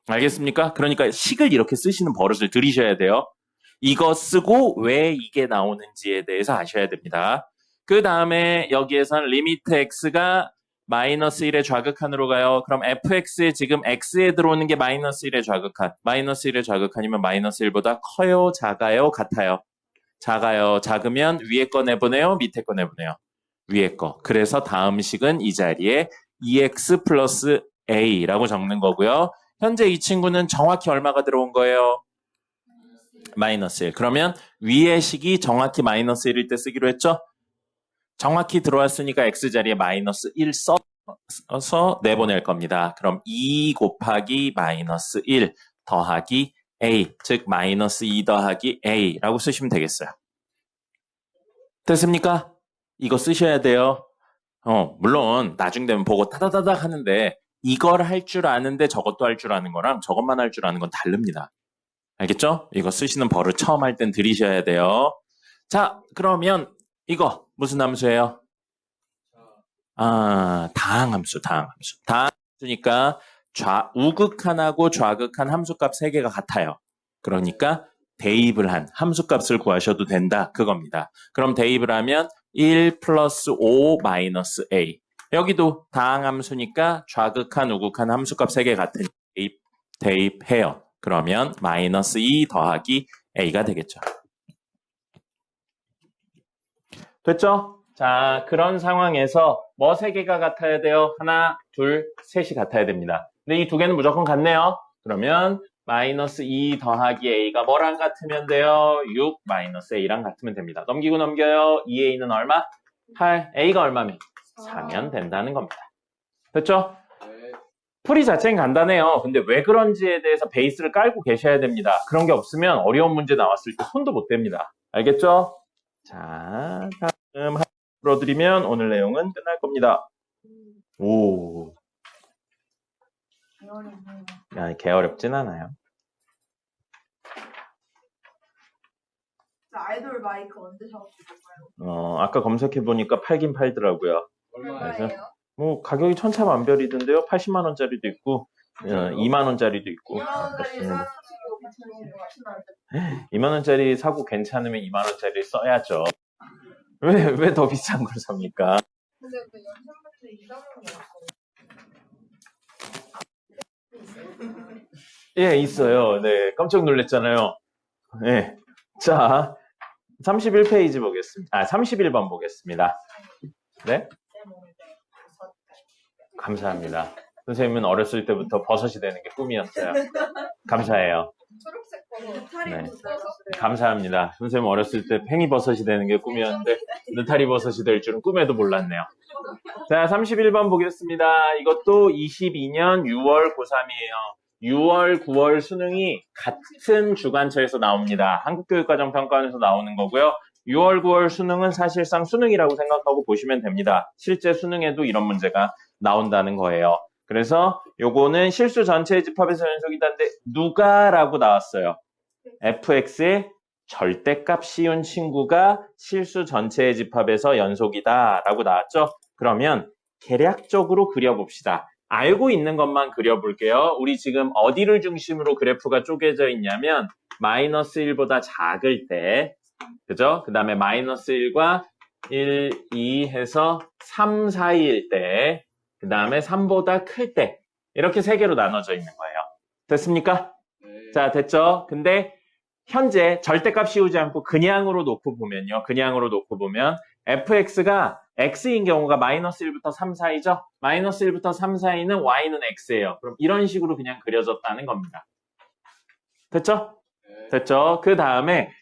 알겠습니까? 그러니까 식을 이렇게 쓰시는 버릇을 들이셔야 돼요. 이거 쓰고 왜 이게 나오는지에 대해서 아셔야 됩니다. 그 다음에 여기에서는 리미트 x가 마이너스 1의 좌극한으로 가요. 그럼 fx에 지금 x에 들어오는 게 마이너스 1의 좌극한. 마이너스 1의 좌극한이면 마이너스 1보다 커요? 작아요? 같아요? 작아요. 작으면 위에 거 내보내요? 밑에 거 내보내요? 위에 거. 그래서 다음 식은 이 자리에 2x 플러스 a라고 적는 거고요. 현재 이 친구는 정확히 얼마가 들어온 거예요? 마이너스 1. 그러면 위의 식이 정확히 마이너스 1일 때 쓰기로 했죠? 정확히 들어왔으니까 x자리에 마이너스 1 써서 내보낼 겁니다. 그럼 2 곱하기 마이너스 1 더하기 a, 즉 마이너스 2 더하기 a라고 쓰시면 되겠어요. 됐습니까? 이거 쓰셔야 돼요. 물론 나중 되면 보고 따다다닥 하는데 이걸 할 줄 아는데 저것도 할 줄 아는 거랑 저것만 할 줄 아는 건 다릅니다. 알겠죠? 이거 쓰시는 버릇 처음 할 땐 들이셔야 돼요. 자, 그러면 이거 무슨 함수예요? 다항함수. 다항함수니까 우극한하고 좌극한 함수값 3개가 같아요. 그러니까 대입을 한 함수값을 구하셔도 된다. 그겁니다. 그럼 대입을 하면 1 플러스 5 마이너스 a. 여기도 다항함수니까 좌극한 우극한 함수값 3개 같은 대입해요. 그러면 마이너스 2 더하기 a가 되겠죠. 됐죠? 자, 그런 상황에서 뭐 3개가 같아야 돼요? 하나, 둘, 셋이 같아야 됩니다. 근데 이 2개는 무조건 같네요. 그러면 마이너스 2 더하기 a가 뭐랑 같으면 돼요? 6 마이너스 a랑 같으면 됩니다. 넘기고 넘겨요. 2a는 얼마? 8. a가 얼마면? 4면 된다는 겁니다. 됐죠? 네. 풀이 자체는 간단해요. 근데 왜 그런지에 대해서 베이스를 깔고 계셔야 됩니다. 그런 게 없으면 어려운 문제 나왔을 때 손도 못 댑니다. 알겠죠? 자, 다음 하나 풀어드리면 오늘 내용은 끝날 겁니다. 오, 개 어렵진 않아요. 아이돌 마이크 언제 사오실까요? 아까 검색해보니까 팔긴 팔더라고요. 얼마예요? 뭐 가격이 천차만별이던데요. 80만 원짜리도 있고 2만 원짜리도 있고 2만 원짜리 사고 괜찮으면 2만 원짜리 써야죠. 왜 더 비싼 걸 삽니까? 근데 그 연습문제 이상한 거 예, 있어요. 네, 깜짝 놀랐잖아요. 네. 자, 31페이지 보겠습니다. 31번 보겠습니다. 네? 감사합니다. 선생님은 어렸을 때부터 버섯이 되는 게 꿈이었어요. 감사해요. 초록색 버섯. 네. 감사합니다. 선생님 어렸을 때 팽이버섯이 되는 게 꿈이었는데 느타리버섯이 될 줄은 꿈에도 몰랐네요. 자, 31번 보겠습니다. 이것도 22년 6월 고3이에요. 6월, 9월 수능이 같은 주관처에서 나옵니다. 한국교육과정평가원에서 나오는 거고요. 6월, 9월 수능은 사실상 수능이라고 생각하고 보시면 됩니다. 실제 수능에도 이런 문제가 나온다는 거예요. 그래서 요거는 실수 전체의 집합에서 연속이다인데 누가라고 나왔어요. fx의 절대값 씌운 친구가 실수 전체의 집합에서 연속이다 라고 나왔죠. 그러면 계략적으로 그려봅시다. 알고 있는 것만 그려볼게요. 우리 지금 어디를 중심으로 그래프가 쪼개져 있냐면 마이너스 1보다 작을 때, 그죠? 그 다음에 마이너스 1과 1, 2 해서 3 사이일 때, 그 다음에 3보다 클 때, 이렇게 세 개로 나눠져 있는 거예요. 됐습니까? 네. 자, 됐죠? 근데 현재 절대값 씌우지 않고 그냥으로 놓고 보면요. 그냥으로 놓고 보면 fx가 x인 경우가 마이너스 1부터 3 사이죠? 마이너스 1부터 3 사이는 y는 x예요. 그럼 이런 식으로 그냥 그려졌다는 겁니다. 됐죠? 네. 됐죠? 그 다음에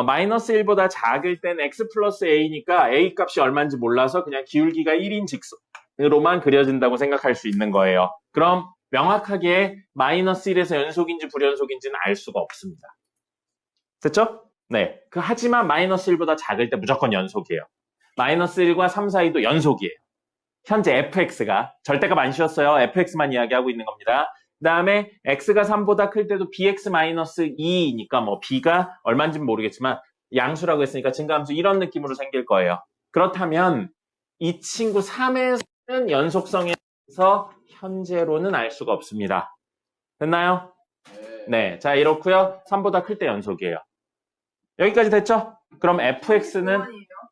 마이너스 1보다 작을 땐 x 플러스 a니까 a 값이 얼마인지 몰라서 그냥 기울기가 1인 직선으로만 그려진다고 생각할 수 있는 거예요. 그럼 명확하게 마이너스 1에서 연속인지 불연속인지는 알 수가 없습니다. 됐죠? 네. 하지만 마이너스 1보다 작을 때 무조건 연속이에요. 마이너스 1과 3 사이도 연속이에요. 현재 fx가 절대값 안 씌웠어요. fx만 이야기하고 있는 겁니다. 그 다음에 x가 3보다 클 때도 bx-2니까 뭐 b가 얼마인지는 모르겠지만 양수라고 했으니까 증가함수 이런 느낌으로 생길 거예요. 그렇다면 이 친구 3에서는 연속성에서 현재로는 알 수가 없습니다. 됐나요? 네. 자, 이렇고요. 3보다 클 때 연속이에요. 여기까지 됐죠? 그럼 fx는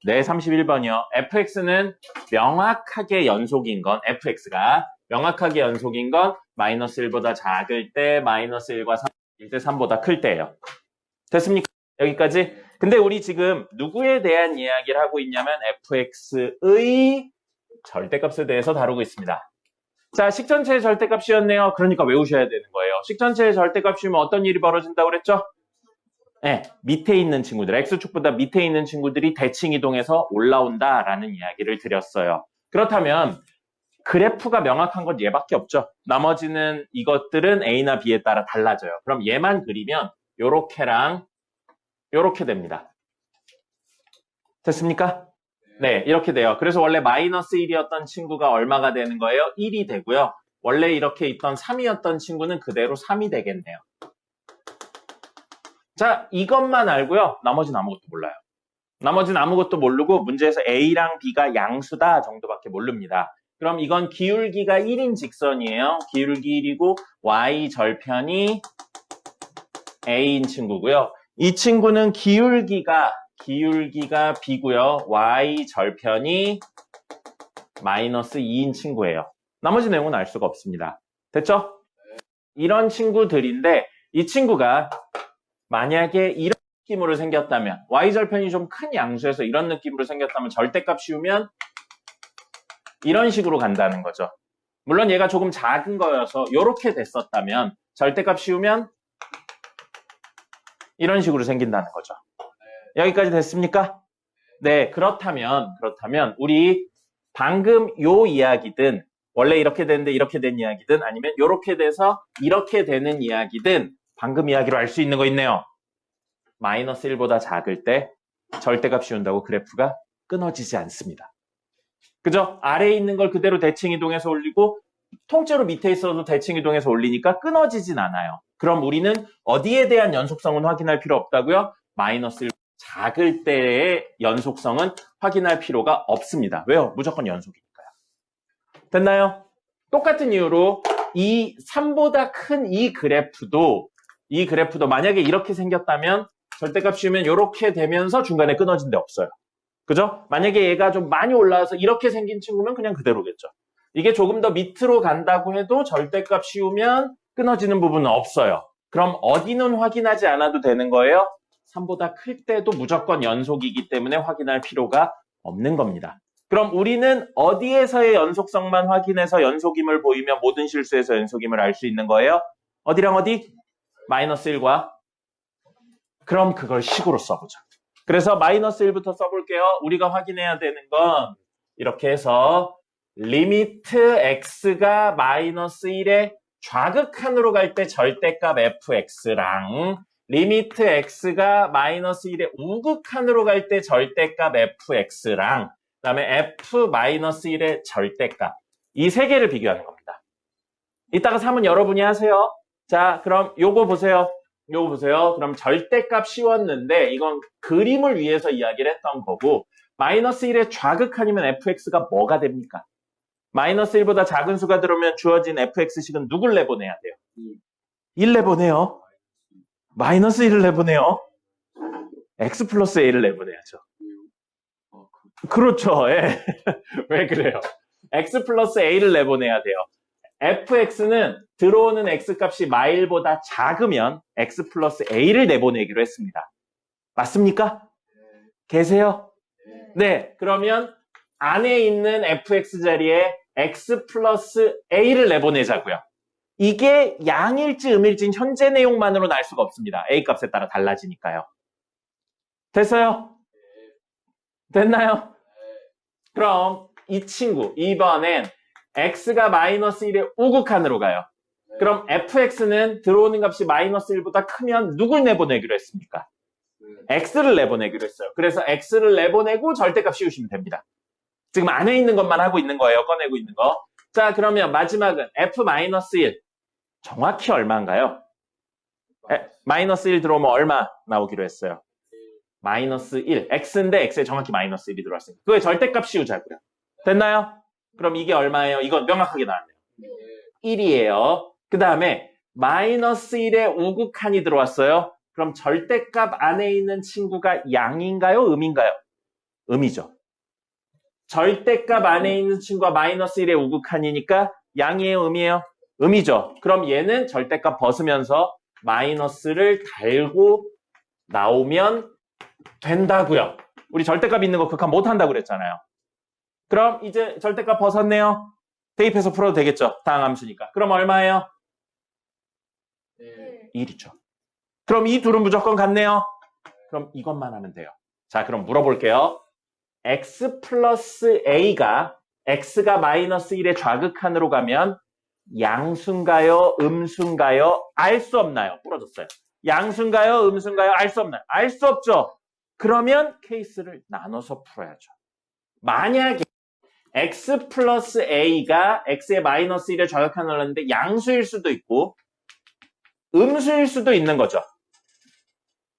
네, 31번이요. fx는 명확하게 연속인 건 fx가 명확하게 연속인 건 마이너스 1보다 작을 때 마이너스 1과 3일 때 3보다 클 때예요. 됐습니까? 여기까지? 근데 우리 지금 누구에 대한 이야기를 하고 있냐면 fx의 절대값에 대해서 다루고 있습니다. 자, 식전체의 절대값 씌웠네요. 그러니까 외우셔야 되는 거예요. 식전체의 절대값 씌우면 어떤 일이 벌어진다고 그랬죠? 네, 밑에 있는 친구들, X축보다 밑에 있는 친구들이 대칭 이동해서 올라온다라는 이야기를 드렸어요. 그렇다면 그래프가 명확한 건 얘밖에 없죠. 나머지는 이것들은 A나 B에 따라 달라져요. 그럼 얘만 그리면 요렇게랑 요렇게 됩니다. 됐습니까? 네, 이렇게 돼요. 그래서 원래 마이너스 1이었던 친구가 얼마가 되는 거예요? 1이 되고요. 원래 이렇게 있던 3이었던 친구는 그대로 3이 되겠네요. 자, 이것만 알고요. 나머지는 아무것도 몰라요. 나머지는 아무것도 모르고 문제에서 A랑 B가 양수다 정도밖에 모릅니다. 그럼 이건 기울기가 1인 직선이에요. 기울기 1이고 Y 절편이 A인 친구고요. 이 친구는 기울기가 B고요. Y 절편이 마이너스 2인 친구예요. 나머지 내용은 알 수가 없습니다. 됐죠? 이런 친구들인데 이 친구가 만약에 이런 느낌으로 생겼다면 Y절편이 좀 큰 양수에서 이런 느낌으로 생겼다면 절대값 씌우면 이런 식으로 간다는 거죠. 물론 얘가 조금 작은 거여서 이렇게 됐었다면 절대값 씌우면 이런 식으로 생긴다는 거죠. 여기까지 됐습니까? 네, 그렇다면 우리 방금 요 이야기든 원래 이렇게 되는데 이렇게 된 이야기든 아니면 이렇게 돼서 이렇게 되는 이야기든 방금 이야기로 알 수 있는 거 있네요. 마이너스 1보다 작을 때 절대값 씌운다고 그래프가 끊어지지 않습니다. 그죠? 아래에 있는 걸 그대로 대칭 이동해서 올리고 통째로 밑에 있어도 대칭 이동해서 올리니까 끊어지진 않아요. 그럼 우리는 어디에 대한 연속성은 확인할 필요 없다고요? 마이너스 1 작을 때의 연속성은 확인할 필요가 없습니다. 왜요? 무조건 연속이니까요. 됐나요? 똑같은 이유로 이 3보다 큰 이 그래프도 만약에 이렇게 생겼다면 절대값 씌우면 이렇게 되면서 중간에 끊어진 데 없어요. 그죠? 만약에 얘가 좀 많이 올라와서 이렇게 생긴 친구면 그냥 그대로겠죠. 이게 조금 더 밑으로 간다고 해도 절대값 씌우면 끊어지는 부분은 없어요. 그럼 어디는 확인하지 않아도 되는 거예요? 3보다 클 때도 무조건 연속이기 때문에 확인할 필요가 없는 겁니다. 그럼 우리는 어디에서의 연속성만 확인해서 연속임을 보이며 모든 실수에서 연속임을 알 수 있는 거예요? 어디랑 어디? 마이너스 1과 그럼 그걸 식으로 써보자. 그래서 마이너스 1부터 써볼게요. 우리가 확인해야 되는 건 이렇게 해서 리미트 x가 마이너스 1의 좌극한으로 갈 때 절대값 fx랑 리미트 x가 마이너스 1의 우극한으로 갈 때 절대값 fx랑 그 다음에 f 마이너스 1의 절대값 이 세 개를 비교하는 겁니다. 이따가 3은 여러분이 하세요. 자, 그럼 요거 보세요. 그럼 절대값 씌웠는데 이건 그림을 위해서 이야기를 했던 거고 마이너스 1의 좌극한이면 fx가 뭐가 됩니까? 마이너스 1보다 작은 수가 들어오면 주어진 fx식은 누굴 내보내야 돼요? 1 내보내요. 마이너스 1을 내보내요. x 플러스 a를 내보내야죠. 그렇죠. 예. 왜 그래요? x 플러스 a를 내보내야 돼요. fx는 들어오는 x값이 마일보다 작으면 x 플러스 a를 내보내기로 했습니다. 맞습니까? 계세요? 네. 그러면 안에 있는 fx 자리에 x 플러스 a를 내보내자고요. 이게 양일지 음일지는 현재 내용만으로는 알 수가 없습니다. a 값에 따라 달라지니까요. 됐어요? 됐나요? 그럼 이 친구 2번엔 x가 마이너스 1의 우극한으로 가요. 그럼 fx는 들어오는 값이 마이너스 1보다 크면 누굴 내보내기로 했습니까? x를 내보내기로 했어요. 그래서 x를 내보내고 절대값 씌우시면 됩니다. 지금 안에 있는 것만 하고 있는 거예요. 꺼내고 있는 거. 자, 그러면 마지막은 f-1 정확히 얼마인가요? 마이너스 1 들어오면 얼마 나오기로 했어요? 마이너스 1. x인데 x에 정확히 마이너스 1이 들어왔으니까 그거에 절대값 씌우자고요. 됐나요? 그럼 이게 얼마예요? 이건 명확하게 나왔네요. 1이에요. 그 다음에 마이너스 1에 우극한이 들어왔어요. 그럼 절대값 안에 있는 친구가 양인가요? 음인가요? 음이죠. 절대값 안에 있는 친구가 마이너스 1에 우극한이니까 양이에요? 음이에요? 음이죠. 그럼 얘는 절대값 벗으면서 마이너스를 달고 나오면 된다고요. 우리 절대값 있는 거 극한 못한다고 그랬잖아요. 그럼 이제 절대값 벗었네요. 대입해서 풀어도 되겠죠? 다항함수니까. 그럼 얼마예요? 1이죠. 그럼 이 둘은 무조건 같네요. 그럼 이것만 하면 돼요. 자, 그럼 물어볼게요. x 플러스 a가 x가 마이너스 1의 좌극한으로 가면 양수인가요? 음수인가요? 알 수 없나요? 풀어줬어요. 양수인가요? 음수인가요? 알 수 없나요? 알 수 없죠. 그러면 케이스를 나눠서 풀어야죠. 만약에 x 플러스 a가 x의 마이너스 1의 좌극한으로 갔는데 양수일 수도 있고 음수일 수도 있는 거죠.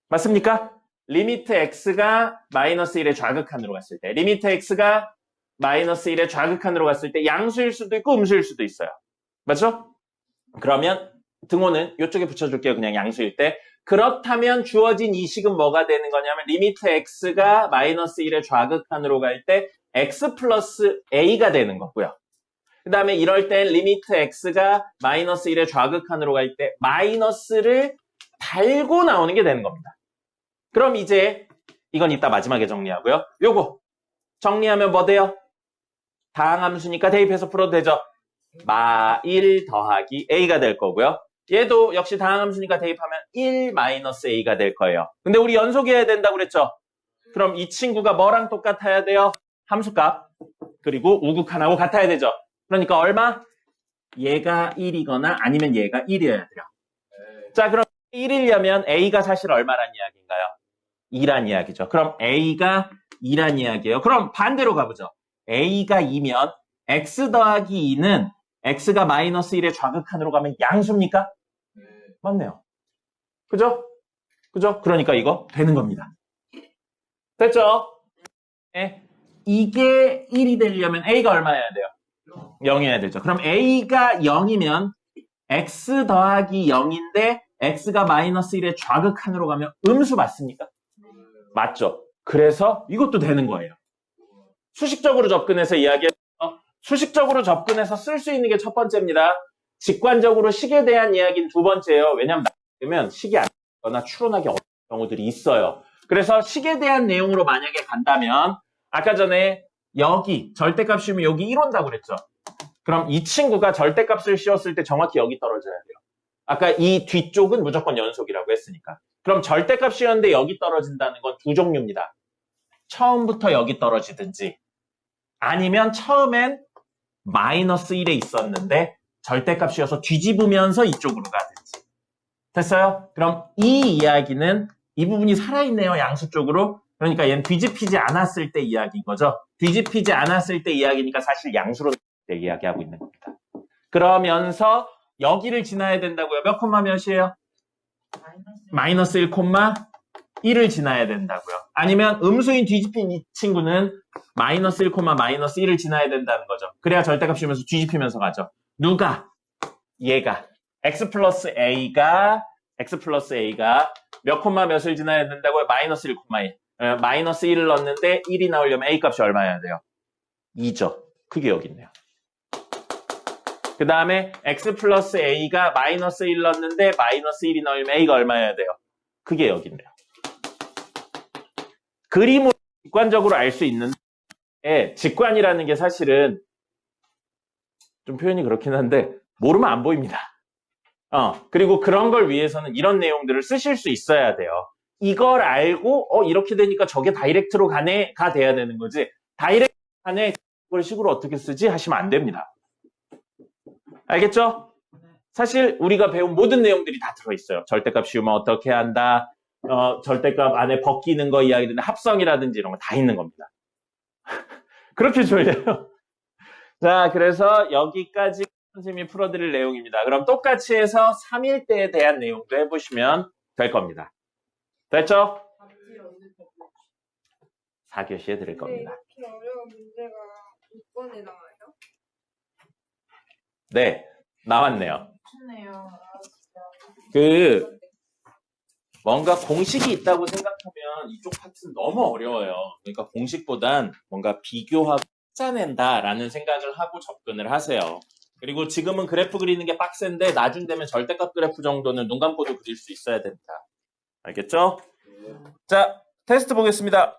맞습니까? 리미트 x가 마이너스 1의 좌극한으로 갔을 때 리미트 x가 마이너스 1의 좌극한으로 갔을 때 양수일 수도 있고 음수일 수도 있어요. 맞죠? 그러면 등호는 이쪽에 붙여줄게요. 그냥 양수일 때. 그렇다면 주어진 이 식은 뭐가 되는 거냐면 리미트 x가 마이너스 1의 좌극한으로 갈 때 x 플러스 a가 되는 거고요. 그 다음에 이럴 땐 리미트 x가 마이너스 1의 좌극한으로 갈 때 마이너스를 달고 나오는 게 되는 겁니다. 그럼 이제 이건 이따 마지막에 정리하고요. 요거 정리하면 뭐 돼요? 다항함수니까 대입해서 풀어도 되죠? 마1 더하기 a가 될 거고요. 얘도 역시 다항함수니까 대입하면 1 마이너스 a가 될 거예요. 근데 우리 연속해야 된다고 그랬죠? 그럼 이 친구가 뭐랑 똑같아야 돼요? 함수값. 그리고 우극한하고 같아야 되죠? 그러니까 얼마? 얘가 1이거나 아니면 얘가 1이어야 돼요. 자, 그럼 1이려면 a가 사실 얼마란 이야기인가요? 2란 이야기죠. 그럼 a가 2란 이야기예요. 그럼 반대로 가보죠. a가 2면 x 더하기 2는 x가 마이너스 1의 좌극한으로 가면 양수입니까? 맞네요. 그죠? 그죠? 그러니까 이거 되는 겁니다. 됐죠? 네. 이게 1이 되려면 a가 얼마여야 돼요? 0이어야 되죠. 그럼 a가 0이면 x 더하기 0인데 x가 마이너스 1의 좌극한으로 가면 음수 맞습니까? 맞죠. 그래서 이것도 되는 거예요. 수식적으로 접근해서 수식적으로 접근해서 쓸 수 있는 게 첫 번째입니다. 직관적으로 식에 대한 이야기는 두 번째예요. 왜냐면 식이 안 되거나 추론하기 어려운 경우들이 있어요. 그래서 식에 대한 내용으로 만약에 간다면 아까 전에 여기 절대값 씌우면 여기 1 온다고 그랬죠. 그럼 이 친구가 절대값을 씌웠을 때 정확히 여기 떨어져야 돼요. 아까 이 뒤쪽은 무조건 연속이라고 했으니까. 그럼 절대값 씌웠는데 여기 떨어진다는 건 두 종류입니다. 처음부터 여기 떨어지든지 아니면 처음엔 마이너스 1에 있었는데 절대값 씌워서 뒤집으면서 이쪽으로 가든지. 됐어요? 그럼 이 이야기는 이 부분이 살아있네요. 양수 쪽으로. 그러니까 얘는 뒤집히지 않았을 때 이야기인 거죠. 뒤집히지 않았을 때 이야기니까 사실 양수로 이야기하고 있는 겁니다. 그러면서 여기를 지나야 된다고요. 몇 콤마 몇이에요? 마이너스 1, 1을 지나야 된다고요. 아니면 음수인 뒤집힌 이 친구는 마이너스 1, 마이너스 1을 지나야 된다는 거죠. 그래야 절대값 씌우면서 뒤집히면서 가죠. 누가? 얘가. x 플러스 a가 몇 콤마 몇을 지나야 된다고요? 마이너스 1, 1. 마이너스 1을 넣었는데 1이 나오려면 a 값이 얼마여야 돼요? 2죠. 그게 여기 있네요. 그 다음에 x 플러스 a가 마이너스 1 넣었는데 마이너스 1이 나오려면 a가 얼마여야 돼요? 그게 여기 있네요. 그림으로 직관적으로 알 수 있는데 직관이라는 게 사실은 좀 표현이 그렇긴 한데 모르면 안 보입니다. 그리고 그런 걸 위해서는 이런 내용들을 쓰실 수 있어야 돼요. 이걸 알고 이렇게 되니까 저게 다이렉트로 가네가 돼야 되는 거지. 다이렉트 가네 그걸 식으로 어떻게 쓰지 하시면 안 됩니다. 알겠죠? 사실 우리가 배운 모든 내용들이 다 들어있어요. 절대값 씌우면 어떻게 한다. 절대값 안에 벗기는 거 이야기든 합성이라든지 이런 거 다 있는 겁니다. 그렇게 졸려요. 자, 그래서 여기까지 선생님이 풀어드릴 내용입니다. 그럼 똑같이 해서 3일대에 대한 내용도 해보시면 될 겁니다. 됐죠? 4교시에 드릴 겁니다. 이렇게 어려운 문제가 6번에 나와요? 네, 나왔네요. 좋네요. 진짜. 뭔가 공식이 있다고 생각하면 이쪽 파트는 너무 어려워요. 그러니까 공식보단 뭔가 비교하고 짜낸다라는 생각을 하고 접근을 하세요. 그리고 지금은 그래프 그리는 게 빡센데 나중 되면 절대값 그래프 정도는 눈 감고도 그릴 수 있어야 됩니다. 알겠죠? 자, 테스트 보겠습니다.